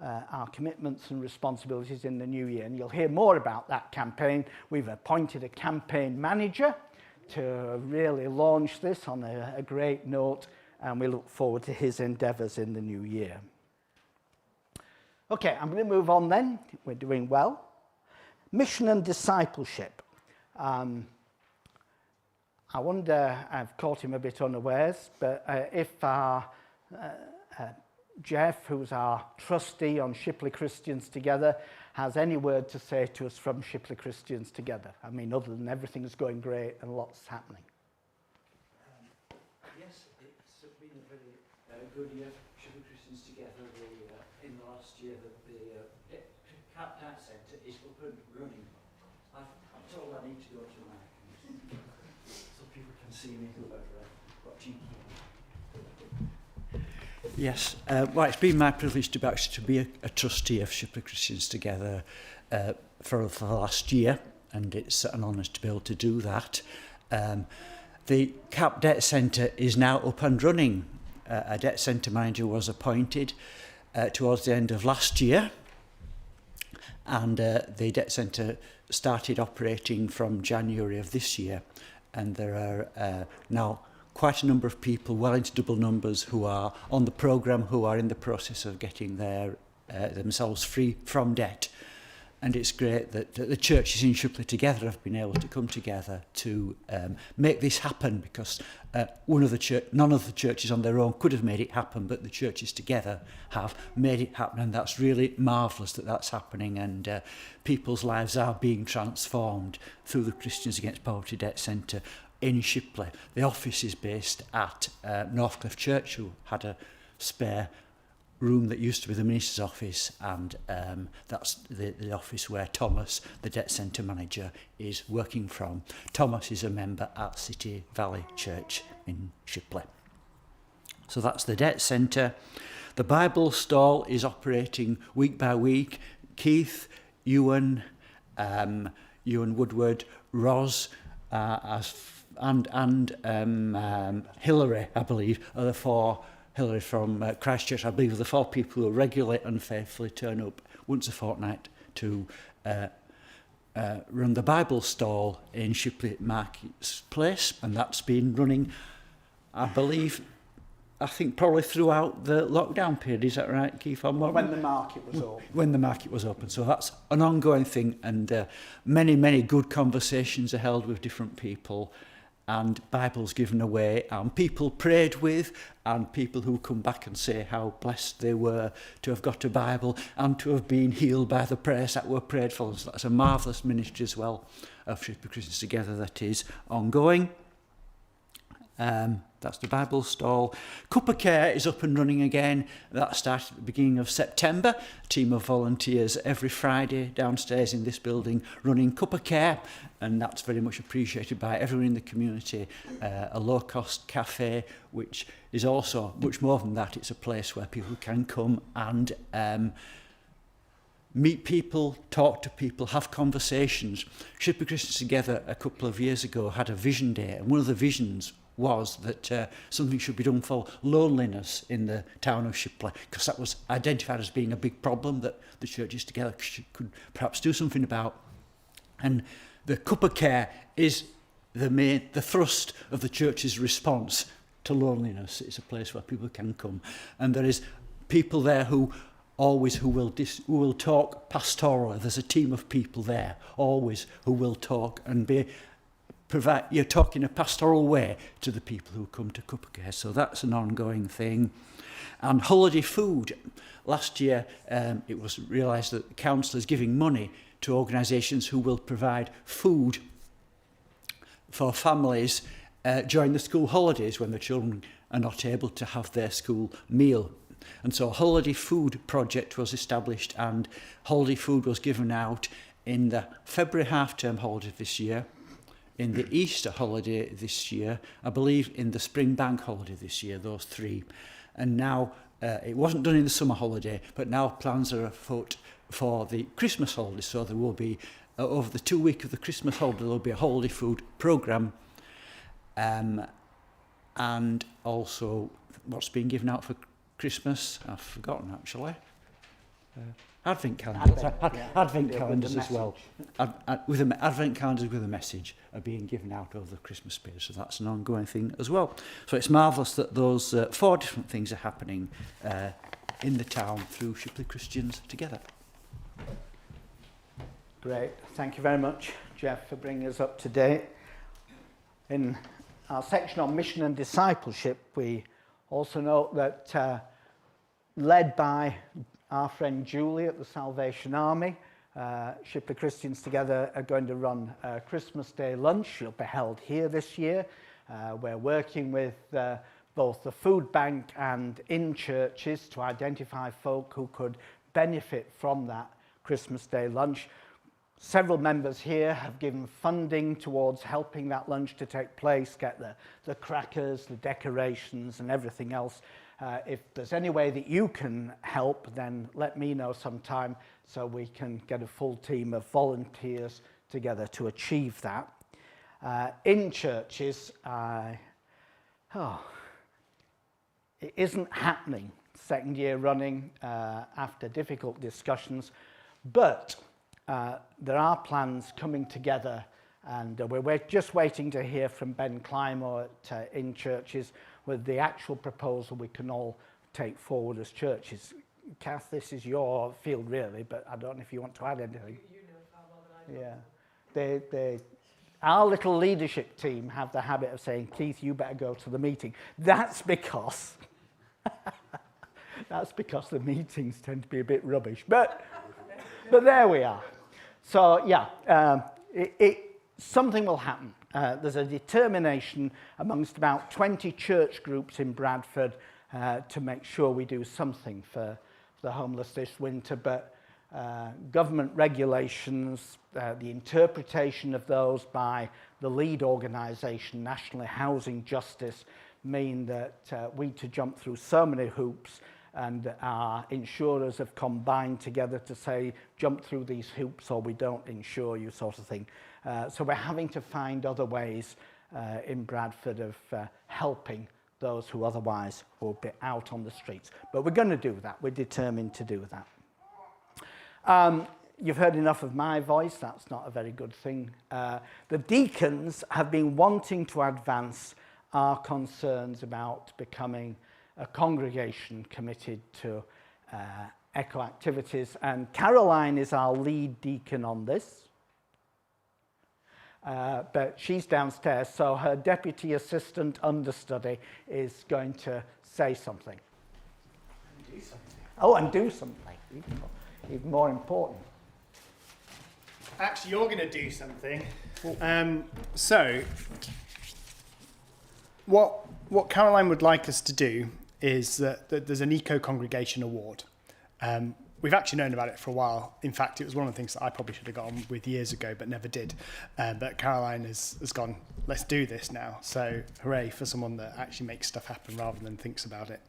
our commitments and responsibilities in the new year. And you'll hear more about that campaign. We've appointed a campaign manager to really launch this on a great note, and we look forward to his endeavours in the new year. Okay, I'm going to move on then. We're doing well. Mission and discipleship. I wonder, I've caught him a bit unawares, but if our Jeff, who's our trustee on Shipley Christians Together, has any word to say to us from Shipley Christians Together. I mean, other than everything's going great and lots happening. Yes, it's been a very good year for Shipley Christians Together. In the last year, the Cap Dance Centre is up and running. I'm told I need to go to my so people can see me who are watching. Yes, well, it's been my privilege to be a trustee of Shipley Christians Together for the last year, and it's an honour to be able to do that. The CAP Debt Centre is now up and running. A debt centre manager was appointed towards the end of last year, and the debt centre started operating from January of this year, and there are now quite a number of people, well into double numbers, who are on the programme, who are in the process of getting themselves free from debt. And it's great that the churches in Shipley Together have been able to come together to make this happen, because none of the churches on their own could have made it happen, but the churches together have made it happen, and that's really marvellous that that's happening, and people's lives are being transformed through the Christians Against Poverty Debt Centre in Shipley. The office is based at Northcliffe Church, who had a spare room that used to be the minister's office, and that's the office where Thomas, the debt centre manager, is working from. Thomas is a member at City Valley Church in Shipley. So that's the debt centre. The Bible stall is operating week by week. Keith, Ewan Woodward, Ros, and Hilary, I believe, are the four. Hilary from Christchurch, I believe, are the four people who regularly and faithfully turn up once a fortnight to run the Bible stall in Shipley Market's Place, and that's been running, I think probably throughout the lockdown period. Is that right, Keith? When the market was open. When the market was open. So that's an ongoing thing, and many good conversations are held with different people, and Bibles given away, and people prayed with, and people who come back and say how blessed they were to have got a Bible and to have been healed by the prayers that were prayed for. So that's a marvellous ministry as well of Shipley Christians Together that is ongoing. That's the Bible stall. Cup of Care is up and running again. That started at the beginning of September. A team of volunteers every Friday downstairs in this building running Cup of Care, and that's very much appreciated by everyone in the community. A low-cost cafe, which is also much more than that. It's a place where people can come and meet people, talk to people, have conversations. Shipley Christians Together a couple of years ago had a vision day, and one of the visions was that something should be done for loneliness in the town of Shipley, because that was identified as being a big problem that the churches together could perhaps do something about. And the Cup of Care is the thrust of the church's response to loneliness. It's a place where people can come, and there is people there who will talk pastorally. There's a team of people there always who will talk and you're talking a pastoral way to the people who come to Cup of Care. So that's an ongoing thing. And holiday food. Last year, it was realised that the council is giving money to organisations who will provide food for families during the school holidays when the children are not able to have their school meal. And so a holiday food project was established, and holiday food was given out in the February half-term holiday this year, in the Easter holiday this year, I believe in the spring bank holiday this year, those three. And now, it wasn't done in the summer holiday, but now plans are afoot for the Christmas holiday. So there will be, over the 2 weeks of the Christmas holiday, there will be a holiday food programme. And also, what's being given out for Christmas? I've forgotten, actually. Advent calendars, Advent calendars as well. Advent calendars with a message are being given out over the Christmas period, so that's an ongoing thing as well. So it's marvellous that those 4 different things are happening in the town through Shipley Christians Together. Great. Thank you very much, Jeff, for bringing us up to date. In our section on mission and discipleship, we also note that led by our friend Julie at the Salvation Army, Shipley Christians Together are going to run a Christmas Day lunch. It'll be held here this year. We're working with both the food bank and in churches to identify folk who could benefit from that Christmas Day lunch. Several members here have given funding towards helping that lunch to take place, get the crackers, the decorations and everything else. If there's any way that you can help, then let me know sometime so we can get a full team of volunteers together to achieve that. In churches, it isn't happening second year running after difficult discussions, but there are plans coming together, and we're just waiting to hear from Ben Clymer at In Churches with the actual proposal we can all take forward as churches. Kath, this is your field really, but I don't know if you want to add anything. You know far more than I know. Yeah, our little leadership team have the habit of saying, Keith, you better go to the meeting. That's because the meetings tend to be a bit rubbish, but there we are. So yeah, something will happen. There's a determination amongst about 20 church groups in Bradford to make sure we do something for the homeless this winter, but government regulations, the interpretation of those by the lead organisation, National Housing Justice, mean that we need to jump through so many hoops, and our insurers have combined together to say, jump through these hoops or we don't insure you, sort of thing. So we're having to find other ways in Bradford of helping those who otherwise will be out on the streets. But we're going to do that. We're determined to do that. You've heard enough of my voice. That's not a very good thing. The deacons have been wanting to advance our concerns about becoming a congregation committed to echo activities, and Caroline is our lead deacon on this. But she's downstairs, so her deputy assistant understudy is going to say something. Do something. Oh, and do something. Even more important. Actually, you're going to do something. So, what Caroline would like us to do is that there's an Eco Congregation Award. We've actually known about it for a while. In fact, it was one of the things that I probably should have got on with years ago, but never did. But Caroline has gone, let's do this now. So hooray for someone that actually makes stuff happen rather than thinks about it.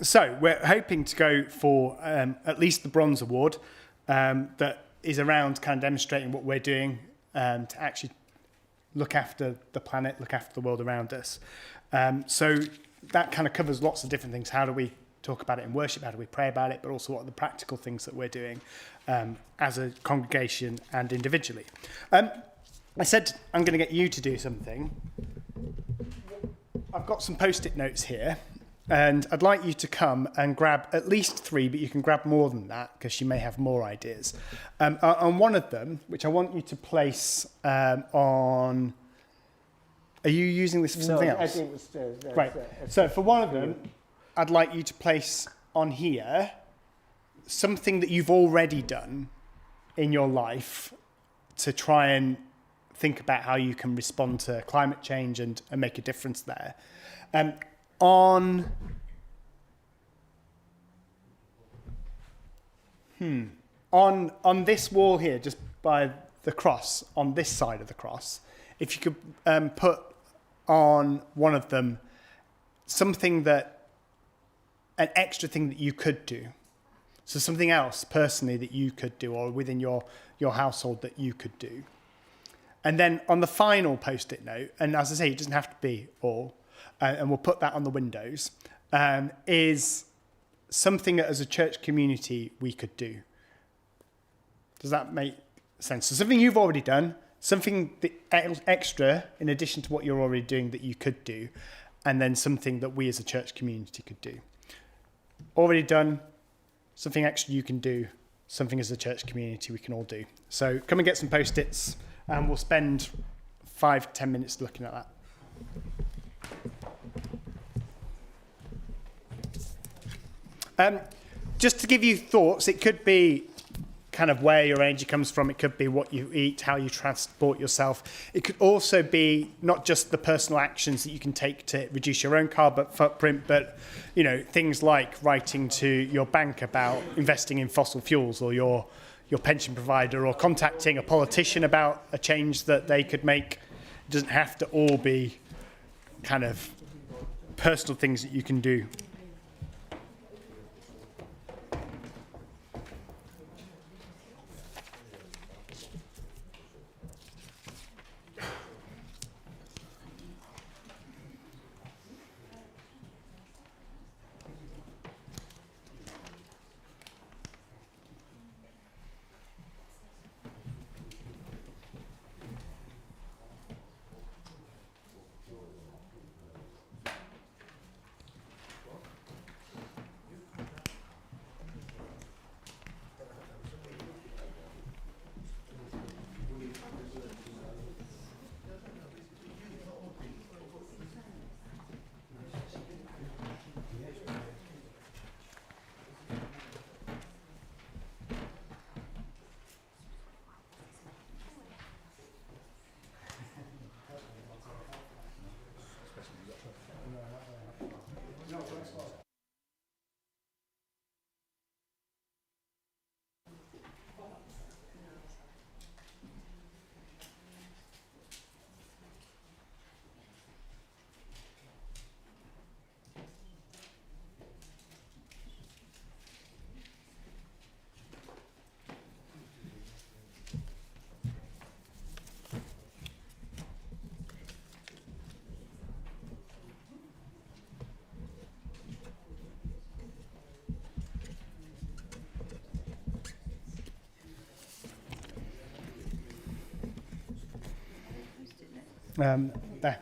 So we're hoping to go for at least the Bronze Award that is around kind of demonstrating what we're doing to actually look after the planet, look after the world around us. So that kind of covers lots of different things. How do we talk about it in worship? How do we pray about it? But also what are the practical things that we're doing as a congregation and individually. I said I'm going to get you to do something. I've got some post-it notes here, and I'd like you to come and grab at least 3, but you can grab more than that because you may have more ideas. On one of them, which I want you to place on... Are you using this for something else? It was, right. So for one of them, I'd like you to place on here something that you've already done in your life to try and think about how you can respond to climate change and make a difference there. On this wall here, just by the cross, on this side of the cross, if you could put on one of them something that, an extra thing that you could do. So something else personally that you could do, or within your household that you could do. And then on the final post-it note, and as I say, it doesn't have to be all, and we'll put that on the windows, is something that as a church community we could do. Does that make sense? So something you've already done, something extra in addition to what you're already doing that you could do, and then something that we as a church community could do. already done, something extra you can do, something as a church community we can all do. So come and get some post-its, and we'll spend 5-10 minutes looking at that. Just to give you thoughts, it could be kind of where your energy comes from. It could be what you eat, how you transport yourself. It could also be not just the personal actions that you can take to reduce your own carbon footprint, but things like writing to your bank about investing in fossil fuels, or your pension provider, or contacting a politician about a change that they could make. It doesn't have to all be kind of personal things that you can do. There.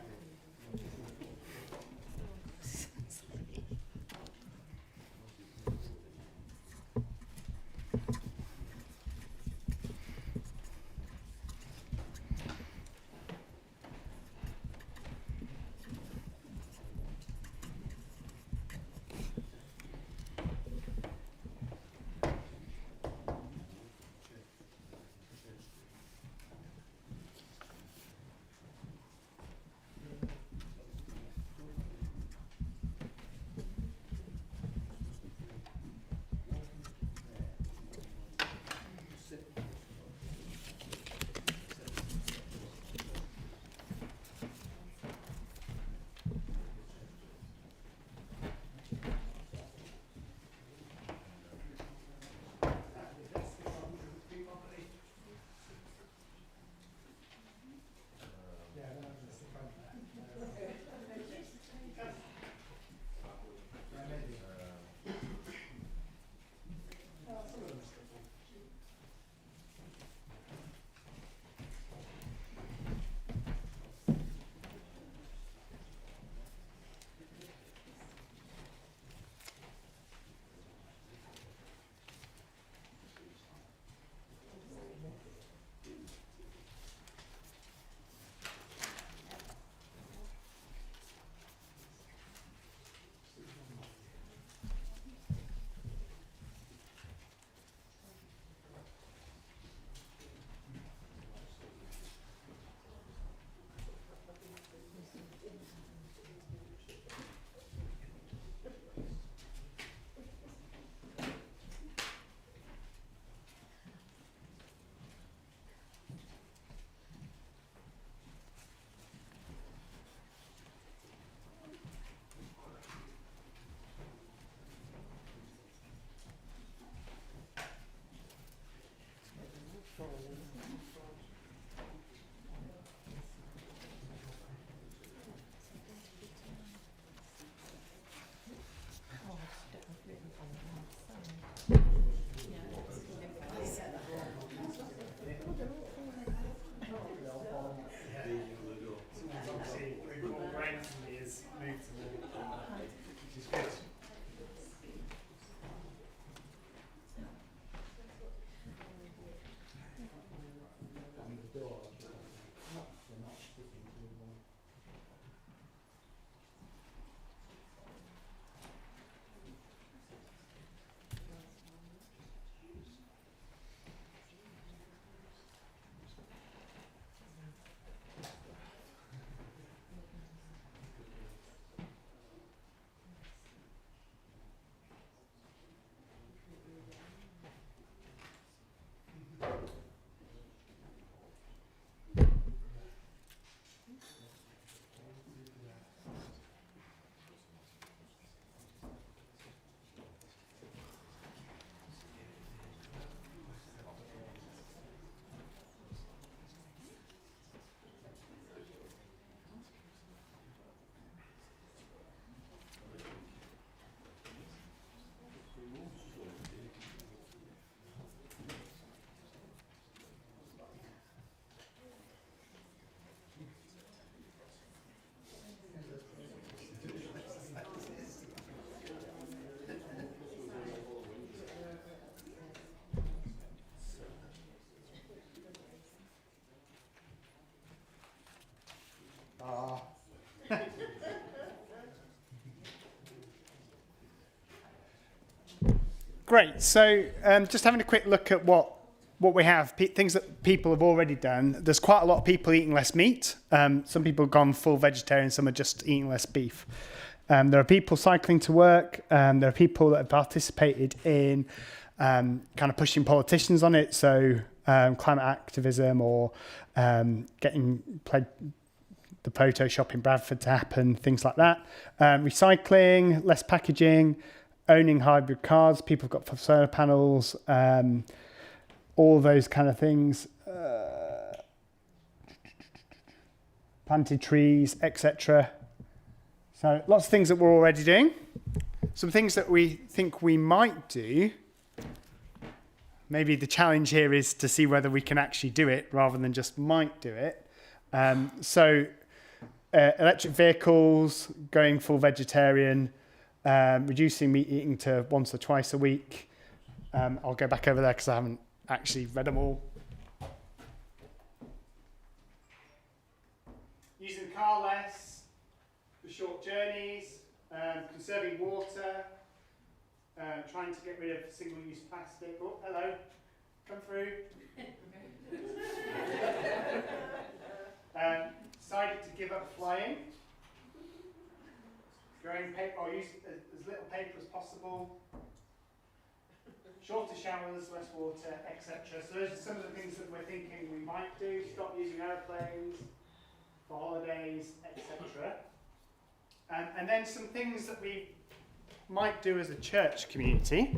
Great. So just having a quick look at what we have, things that people have already done. There's quite a lot of people eating less meat. Some people have gone full vegetarian, some are just eating less beef. There are people cycling to work. There are people that have participated in kind of pushing politicians on it. So climate activism or getting the photo shop in Bradford to happen, things like that. Recycling, less packaging, owning hybrid cars. People have got solar panels, all those kind of things. Planted trees, etc. So lots of things that we're already doing. Some things that we think we might do. Maybe the challenge here is to see whether we can actually do it rather than just might do it. Electric vehicles, going full vegetarian, reducing meat eating to once or twice a week. I'll go back over there because I haven't actually read them all. Using the car less for short journeys, conserving water, trying to get rid of single-use plastic. Oh, hello, come through. Decided to give up flying. Growing paper, or use as little paper as possible. Shorter showers, less water, etc. So those are some of the things that we're thinking we might do. Stop using aeroplanes for holidays, etc. And then some things that we might do as a church community.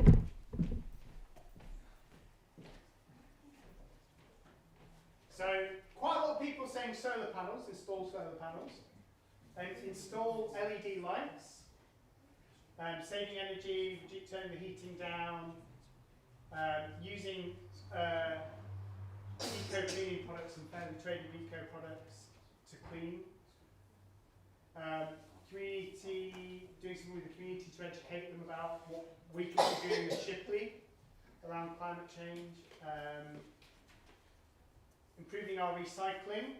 So quite a lot of people saying solar panels, install solar panels. Install LED lights, saving energy, turning the heating down, using eco-cleaning products and fairly traded eco products to clean. Community, doing something with the community to educate them about what we can be doing with Shipley around climate change. Improving our recycling.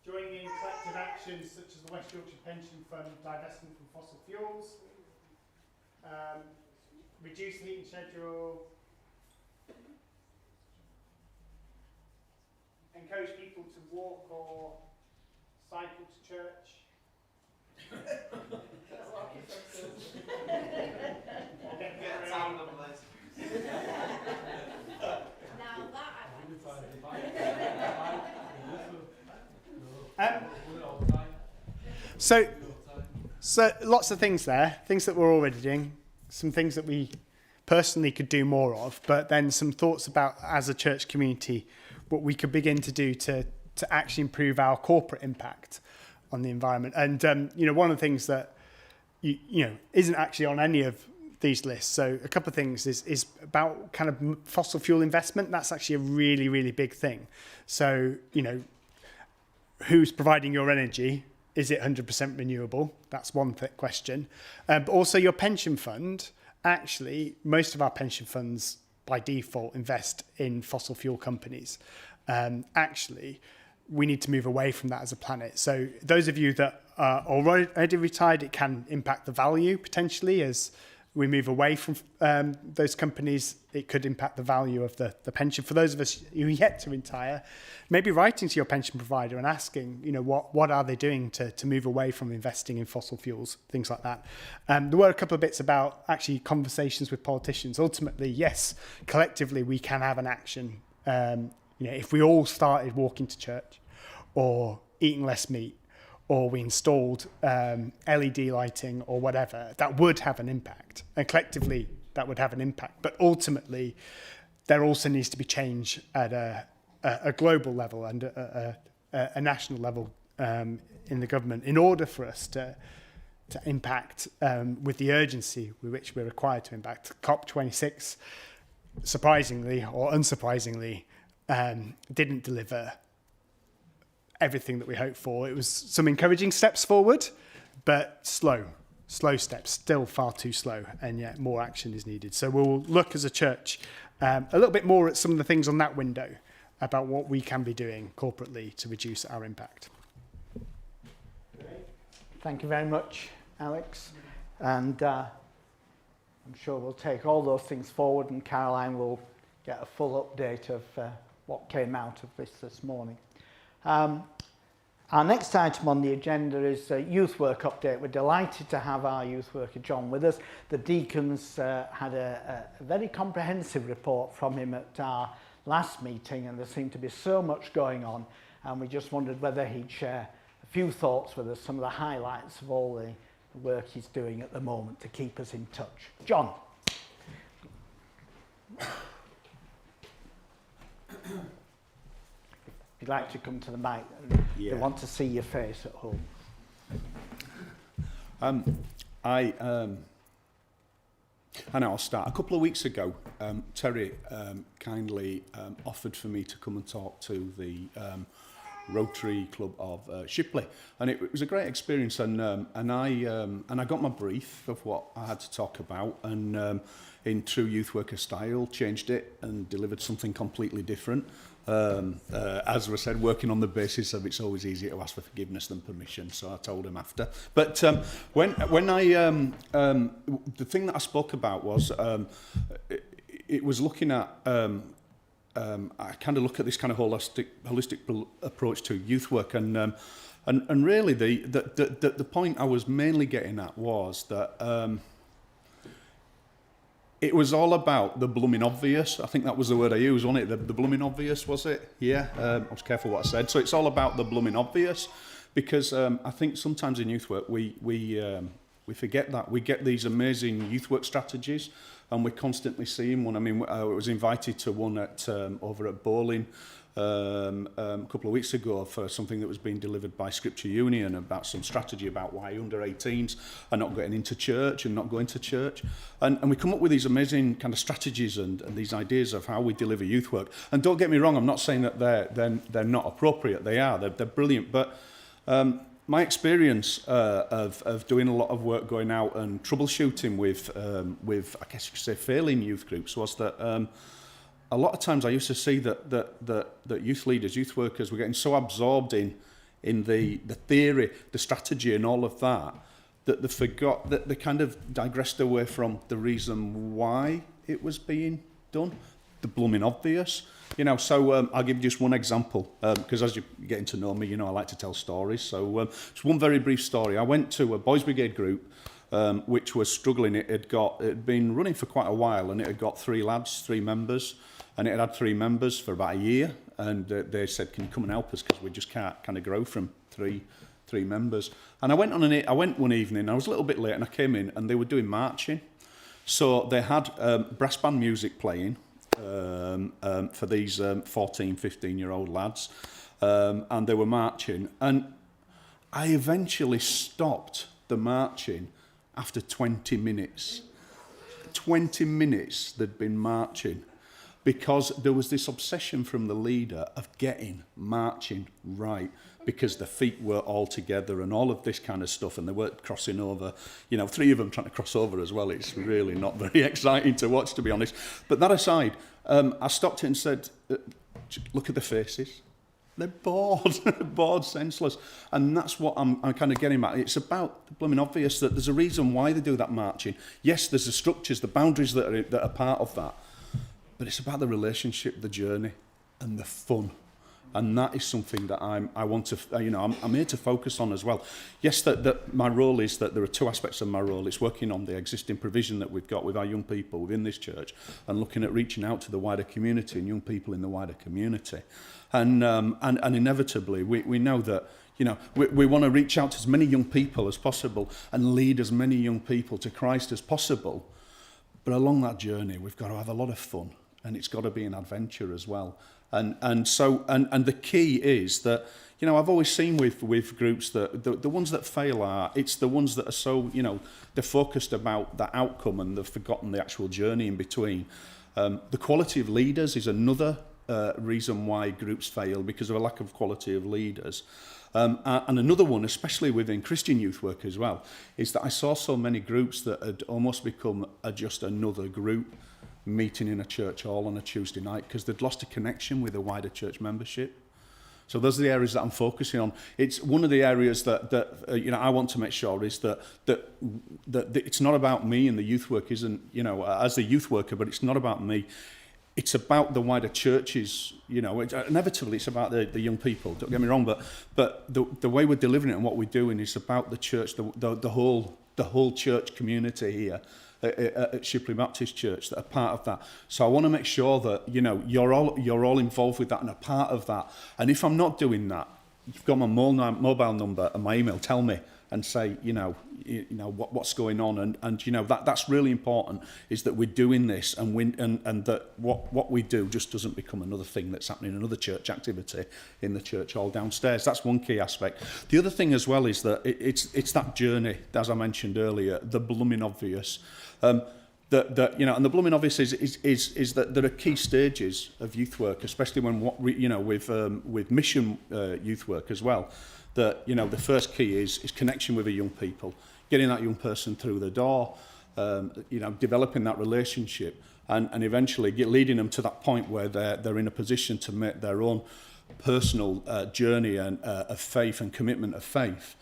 Joining in collective actions such as the West Yorkshire Pension Fund divestment from fossil fuels. Reduce the heating schedule. Encourage people to walk or cycle to church. So lots of things there, things that we're already doing, some things that we personally could do more of, but then some thoughts about, as a church community, what we could begin to do to actually improve our corporate impact on the environment. And one of the things that isn't actually on any of these lists. So a couple of things is about kind of fossil fuel investment. That's actually a really, really big thing. So, who's providing your energy? Is it 100% renewable? That's one question. But also your pension fund. Actually, most of our pension funds by default invest in fossil fuel companies. Actually, we need to move away from that as a planet. So those of you that are already retired, it can impact the value potentially as we move away from those companies. It could impact the value of the pension. For those of us who are yet to retire, maybe writing to your pension provider and asking, what are they doing to move away from investing in fossil fuels, things like that. There were a couple of bits about actually conversations with politicians. Ultimately, yes, collectively we can have an action. If we all started walking to church or eating less meat, or we installed LED lighting or whatever, that would have an impact. And collectively, that would have an impact. But ultimately, there also needs to be change at a global level and a national level in the government in order for us to impact with the urgency with which we're required to impact. COP26, surprisingly or unsurprisingly, didn't deliver everything that we hoped for. It was some encouraging steps forward, but slow steps, still far too slow, and yet more action is needed. So we'll look as a church a little bit more at some of the things on that window about what we can be doing corporately to reduce our impact. Thank you very much, Alex. And I'm sure we'll take all those things forward, and Caroline will get a full update of what came out of this morning. Our next item on the agenda is a youth work update. We're delighted to have our youth worker John with us. The deacons had a very comprehensive report from him at our last meeting, and there seemed to be so much going on, and we just wondered whether he'd share a few thoughts with us, some of the highlights of all the work he's doing at the moment to keep us in touch. John. If you'd like to come to the mic, they want to see your face at home. I know I'll start. A couple of weeks ago, Terry kindly offered for me to come and talk to the Rotary Club of Shipley, and it was a great experience. And I got my brief of what I had to talk about, and in true youth worker style, changed it and delivered something completely different. As was said, working on the basis of it's always easier to ask for forgiveness than permission, so I told him after. But when I the thing that I spoke about was it was looking at I kind of look at this kind of holistic approach to youth work, and really the point I was mainly getting at was that it was all about the blooming obvious. I think that was the word I used, wasn't it? The blooming obvious, was it? Yeah, I was careful what I said. So it's all about the blooming obvious, because I think sometimes in youth work we forget that. We get these amazing youth work strategies, and we constantly see them. I mean, I was invited to one at over at Bowling a couple of weeks ago for something that was being delivered by Scripture Union about some strategy about why under-18s are not getting into church and not going to church. And we come up with these amazing kind of strategies and these ideas of how we deliver youth work. And don't get me wrong, I'm not saying that they're not appropriate. They are. They're brilliant. But my experience of doing a lot of work going out and troubleshooting with I guess you could say failing youth groups was that a lot of times I used to see that youth leaders, youth workers were getting so absorbed in the theory, the strategy and all of that they forgot, that they kind of digressed away from the reason why it was being done, the blooming obvious. You know, so I'll give you just one example, because as you're getting to know me, you know I like to tell stories. So just one very brief story. I went to a Boys Brigade group which was struggling. It had been running for quite a while, and it had got 3 members, and it had 3 members for about a year. And they said, "Can you come and help us, because we just can't kind of grow from three members." And I went one evening. I was a little bit late, and I came in, and they were doing marching. So they had brass band music playing for these 14, 15-year-old lads, and they were marching. And I eventually stopped the marching after 20 minutes. 20 minutes they'd been marching, because there was this obsession from the leader of getting marching right, because the feet were all together and all of this kind of stuff, and they weren't crossing over. You know, 3 of them trying to cross over as well. It's really not very exciting to watch, to be honest. But that aside, I stopped it and said, "Look at the faces. They're bored, bored, senseless." And that's what I'm kind of getting at. It's about the blooming obvious that there's a reason why they do that marching. Yes, there's the structures, the boundaries that are part of that, but it's about the relationship, the journey, and the fun. And that is something that I want to, I'm here to focus on as well. Yes, that my role is that there are 2 aspects of my role. It's working on the existing provision that we've got with our young people within this church, and looking at reaching out to the wider community and young people in the wider community. And inevitably, we know that, we want to reach out to as many young people as possible and lead as many young people to Christ as possible. But along that journey, we've got to have a lot of fun, and it's got to be an adventure as well. And so the key is that, I've always seen with groups that the ones that fail it's the ones that are so, they're focused about the outcome and they've forgotten the actual journey in between. The quality of leaders is another reason why groups fail, because of a lack of quality of leaders. And another one, especially within Christian youth work as well, is that I saw so many groups that had almost become just another group meeting in a church hall on a Tuesday night, because they'd lost a connection with the wider church membership. So those are the areas that I'm focusing on. It's one of the areas that I want to make sure is that it's not about me, and the youth work isn't, as a youth worker, but it's not about me. It's about the wider churches, inevitably it's about the young people, don't get me wrong, but the way we're delivering it and what we're doing is about the church, the whole church community here at Shipley Baptist Church that are part of that. So I want to make sure that, you're all involved with that and a part of that. And if I'm not doing that, you've got my mobile number and my email, tell me and say, what's going on, and that's really important, is that we're doing this and that what we do just doesn't become another thing that's happening, another church activity in the church hall downstairs. That's one key aspect. The other thing as well is that it's that journey, as I mentioned earlier, the blooming obvious. And the blooming obvious is that there are key stages of youth work, especially when with mission youth work as well. That the first key is connection with a young people, getting that young person through the door, developing that relationship, and eventually leading them to that point where they're in a position to make their own personal journey and of faith and commitment of faith,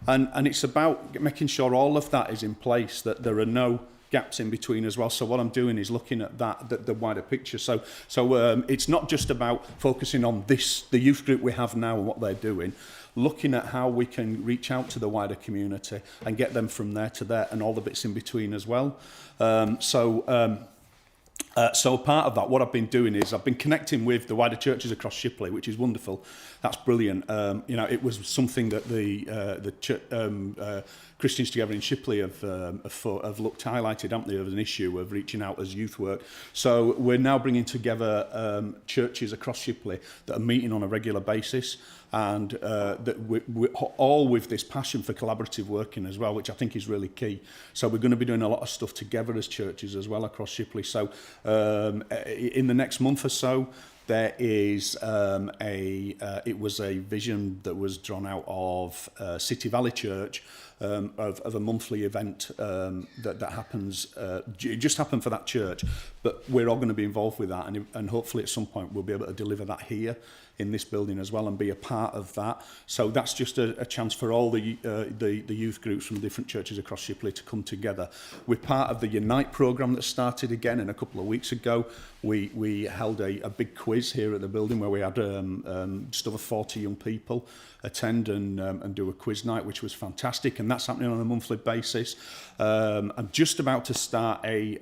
and it's about making sure all of that is in place, that there are no gaps in between as well. So what I'm doing is looking at the wider picture. So it's not just about focusing on the youth group we have now and what they're doing, looking at how we can reach out to the wider community and get them from there to there and all the bits in between as well. So part of that, what I've been doing is I've been connecting with the wider churches across Shipley, which is wonderful. That's brilliant. It was something that the Christians Together in Shipley have highlighted, haven't they, as an issue of reaching out as youth work. So we're now bringing together churches across Shipley that are meeting on a regular basis, and that we're all with this passion for collaborative working as well, which I think is really key. So we're going to be doing a lot of stuff together as churches as well across Shipley. So in the next month or so, there is it was a vision that was drawn out of City Valley Church, of a monthly event that happens. It just happened for that church, but we're all going to be involved with that, and hopefully at some point we'll be able to deliver that here in this building as well and be a part of that. So that's just a chance for all the youth groups from different churches across Shipley to come together. We're part of the Unite programme that started again, and a couple of weeks ago we held a big quiz here at the building where we had just over 40 young people attend and do a quiz night, which was fantastic, and that's happening on a monthly basis. I'm just about to start a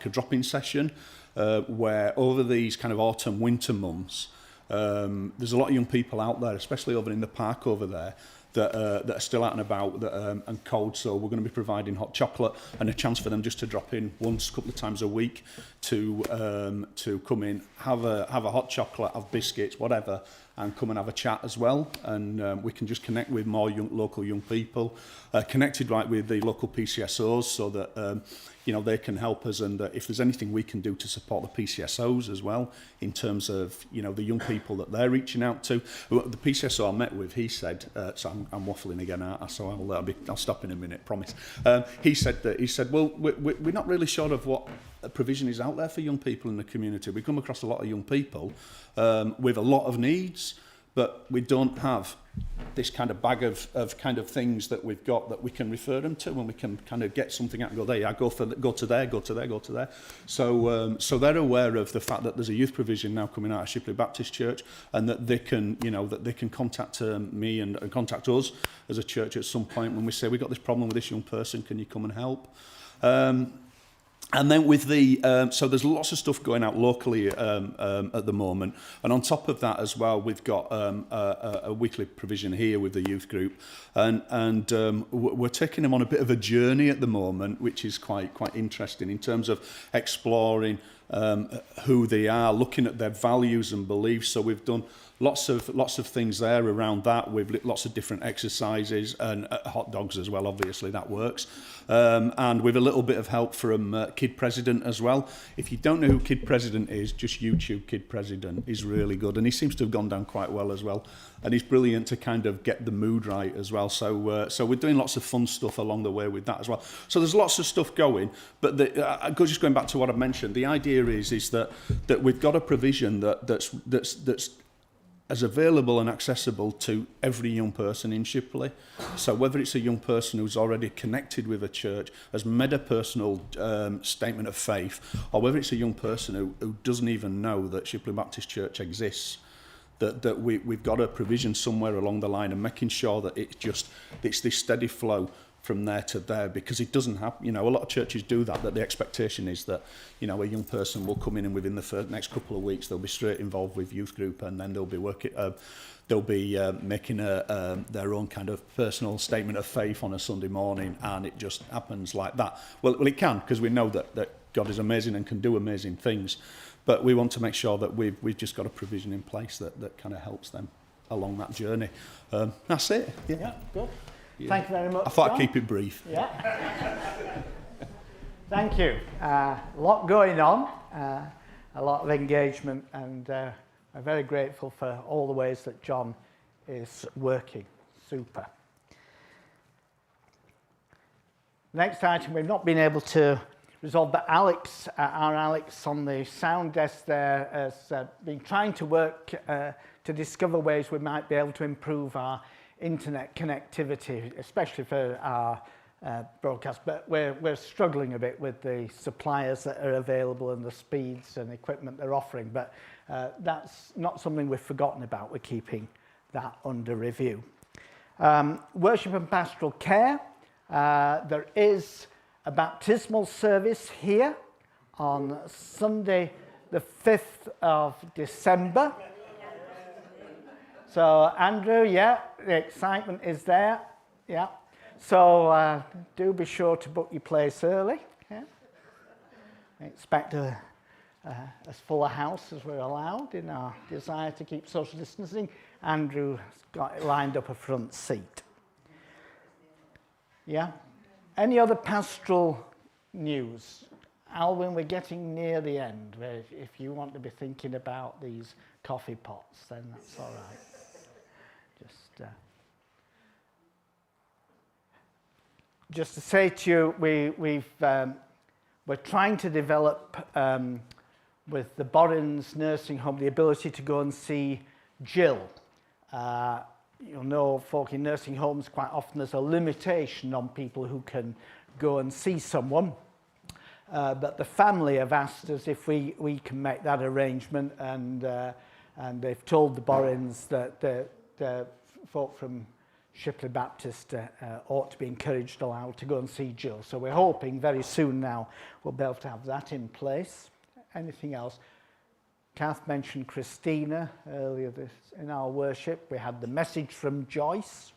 drop-in session where over these kind of autumn winter months, there's a lot of young people out there, especially over in the park over there, that are still out and about and cold. So we're going to be providing hot chocolate and a chance for them just to drop in a couple of times a week to come in, have a hot chocolate, have biscuits, whatever, and come and have a chat as well. And we can just connect with more local young people, connected with the local PCSOs, so that they can help us, and if there's anything we can do to support the PCSOs as well, in terms of the young people that they're reaching out to. The PCSO I met with, he said, so I'm waffling again, so I'll stop in a minute, promise. He said, well, we're not really sure of what provision is out there for young people in the community. We come across a lot of young people with a lot of needs, but we don't have this kind of bag of kind of things that we've got that we can refer them to, and we can kind of get something out and go, there, yeah, go to there. So they're aware of the fact that there's a youth provision now coming out of Shipley Baptist Church, and that they can, contact me and contact us as a church at some point when we say, we've got this problem with this young person, can you come and help? And then with so there's lots of stuff going out locally at the moment. And on top of that as well, we've got a weekly provision here with the youth group. And we're taking them on a bit of a journey at the moment, which is quite interesting in terms of exploring who they are, looking at their values and beliefs. So we've done lots of things there around that, with lots of different exercises and hot dogs as well, obviously that works. And with a little bit of help from Kid President as well. If you don't know who Kid President is, just YouTube Kid President. He's really good, and he seems to have gone down quite well as well. And he's brilliant to kind of get the mood right as well. So we're doing lots of fun stuff along the way with that as well. So there's lots of stuff going, but just going back to what I mentioned, the idea is that we've got a provision that's as available and accessible to every young person in Shipley. So whether it's a young person who's already connected with a church, has made a personal statement of faith, or whether it's a young person who doesn't even know that Shipley Baptist Church exists, that we've got a provision somewhere along the line and making sure that it's this steady flow from there to there, because it doesn't happen. You know, a lot of churches do that the expectation is that, you know, a young person will come in and within the next couple of weeks they'll be straight involved with youth group, and then they'll be making their own kind of personal statement of faith on a Sunday morning, and it just happens like that. Well, it can, because we know that God is amazing and can do amazing things, but we want to make sure that we've just got a provision in place that kind of helps them along that journey. That's it. Yeah, good. Yeah. Thank you very much. I thought John. I'd keep it brief. Yeah. Thank you. A lot going on, a lot of engagement, and I'm very grateful for all the ways that John is working. Super. Next item, we've not been able to resolve, but Alex, our Alex on the sound desk there, has been trying to work to discover ways we might be able to improve our internet connectivity, especially for our broadcast, but we're struggling a bit with the suppliers that are available and the speeds and equipment they're offering, but that's not something we've forgotten about. We're keeping that under review. Worship and pastoral care. There is a baptismal service here on Sunday the 5th of December. So Andrew, yeah, the excitement is there, yeah. So do be sure to book your place early. Yeah. We expect as full a house as we're allowed in our desire to keep social distancing. Andrew's got lined up a front seat. Yeah. Any other pastoral news? Alwyn, we're getting near the end. If you want to be thinking about these coffee pots, then that's all right. Just to say to you, we're trying to develop with the Borins Nursing Home the ability to go and see Jill. You'll know, folk in nursing homes, quite often there's a limitation on people who can go and see someone. But the family have asked us if we can make that arrangement, and they've told the Borins that the folk from Shipley Baptist ought to be encouraged, allowed to go and see Jill. So we're hoping very soon now we'll be able to have that in place. Anything else? Kath mentioned Christina earlier in our worship. We had the message from Joyce.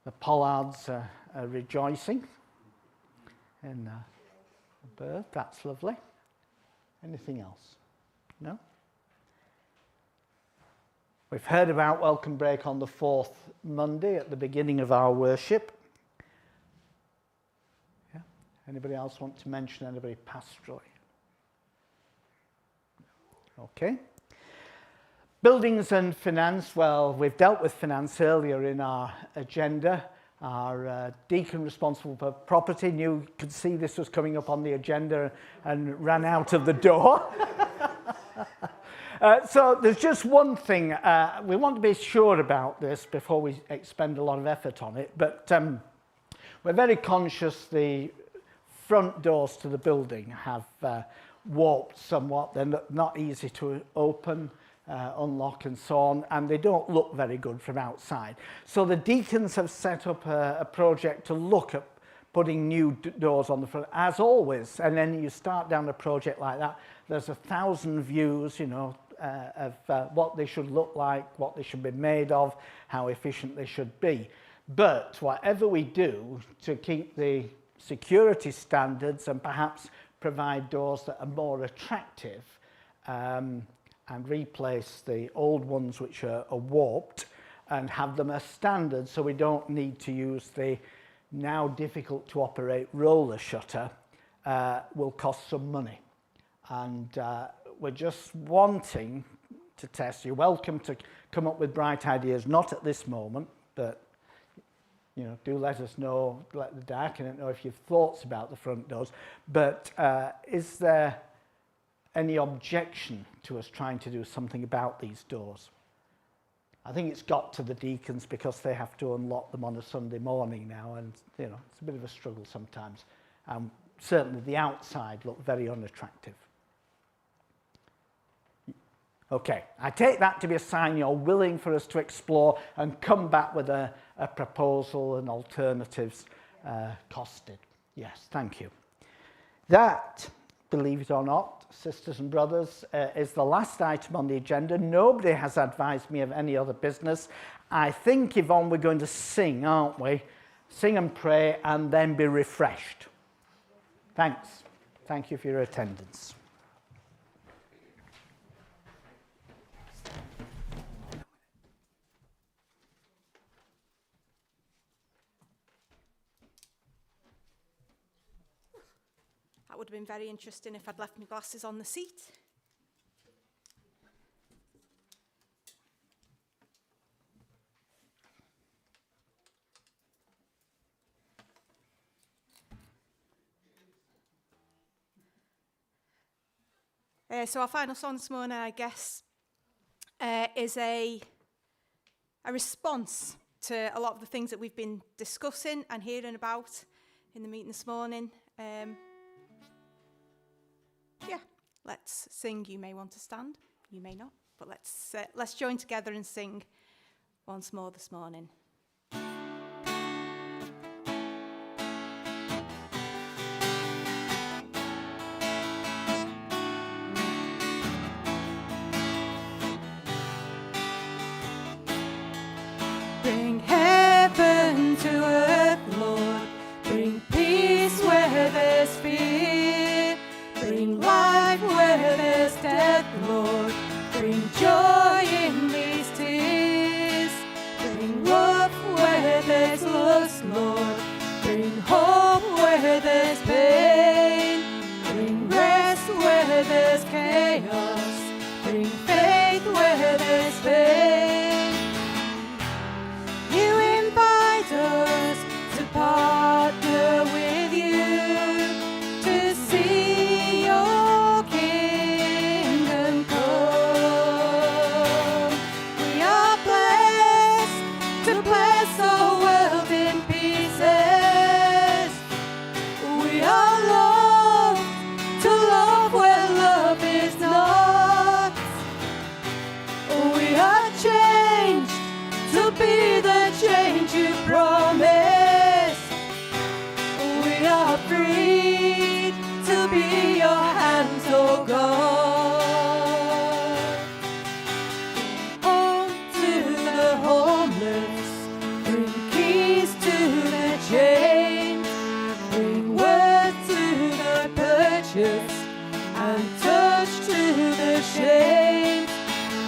The Pollards are rejoicing in the birth. That's lovely. Anything else? No? We've heard about Welcome Break on the 4th Monday at the beginning of our worship. Yeah. Anybody else want to mention anybody pastorally? Okay. Buildings and finance. Well, we've dealt with finance earlier in our agenda. Our deacon responsible for property knew you could see this was coming up on the agenda and ran out of the door. So there's just one thing. We want to be sure about this before we expend a lot of effort on it, but we're very conscious the front doors to the building have warped somewhat. They're not easy to open, unlock and so on, and they don't look very good from outside. So the deacons have set up a project to look at putting new doors on the front, as always. And then you start down a project like that, there's 1,000 views, you know, of what they should look like, what they should be made of, how efficient they should be. But whatever we do to keep the security standards and perhaps provide doors that are more attractive and replace the old ones which are warped and have them as standard, so we don't need to use the now difficult to operate roller shutter, will cost some money. And we're just wanting to test. You're welcome to come up with bright ideas, not at this moment, but you know, do let us know, let the diaconate know if you've thoughts about the front doors. But is there any objection to us trying to do something about these doors. I think it's got to the deacons because they have to unlock them on a Sunday morning now, and you know, it's a bit of a struggle sometimes. Certainly the outside looked very unattractive. Okay, I take that to be a sign you're willing for us to explore and come back with a proposal and alternatives costed. Yes, thank you. That, believe it or not, sisters and brothers, is the last item on the agenda. Nobody has advised me of any other business. I think, Yvonne, we're going to sing, aren't we? Sing and pray and then be refreshed. Thanks. Thank you for your attendance. That would have been very interesting if I'd left my glasses on the seat. So our final song this morning, I guess, is a response to a lot of the things that we've been discussing and hearing about in the meeting this morning. Yeah, let's sing. You may want to stand, you may not, but let's join together and sing once more this morning. Bring heaven to earth, Lord. Bring peace where there's fear. Bring life where there's death, Lord. Bring joy in these tears. Bring love where there's lust, Lord. Bring hope where there's pain. Bring rest where there's chaos. Bring faith where there's faith. You invite us to partner with you to see your kingdom come. We are blessed to bless our world in pieces. We are loved to love where love is not. We are changed to be the change you promised. We are free to be your hands, oh God. Home to the homeless, bring keys to the chains, bring word to the purchased, and touch to the shamed.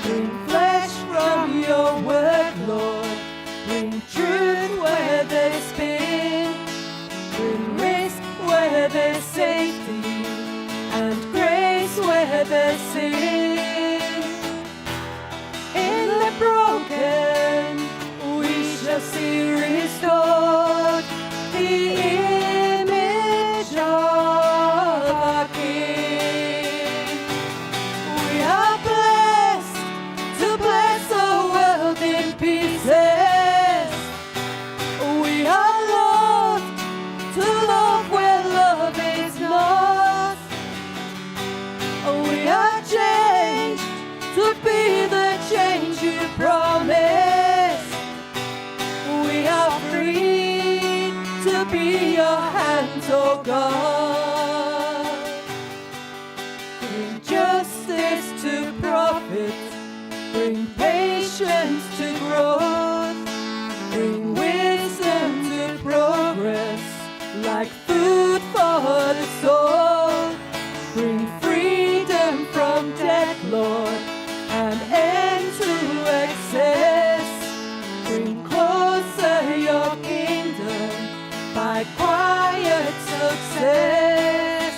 Bring flesh from your word, Lord. Bring truth where there's been. Bring risk where there's safety. And grace where there's sin. In the broken, we shall see restored the image of our King. We are blessed to bless our world in pieces. We are loved to love where love is not. We are changed to be the change you promised. We are free to be your hands, oh God. Bring justice to profit. Bring patience to growth. Bring wisdom to progress, like food for the soul. Bring freedom from death, Lord, and end to excess. Bring closer your kingdom by quiet success.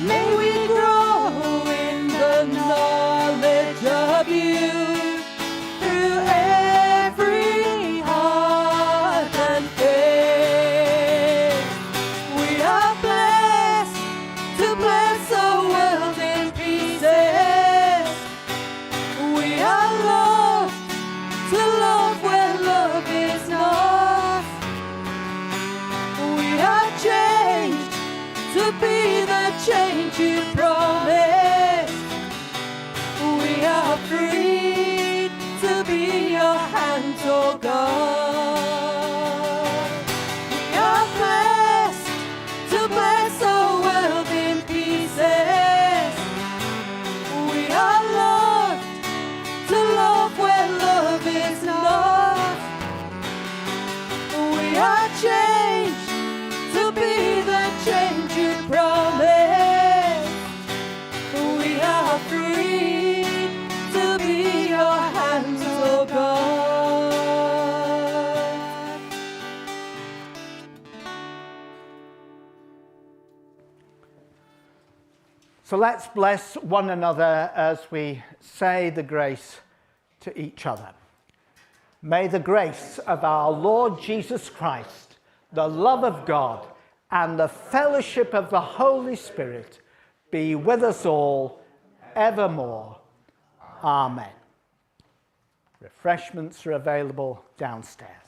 May we grow in the knowledge of you through every heart and faith. We are blessed to bless our world So let's bless one another as we say the grace to each other. May the grace of our Lord Jesus Christ, the love of God, and the fellowship of the Holy Spirit be with us all evermore. Amen. Refreshments are available downstairs.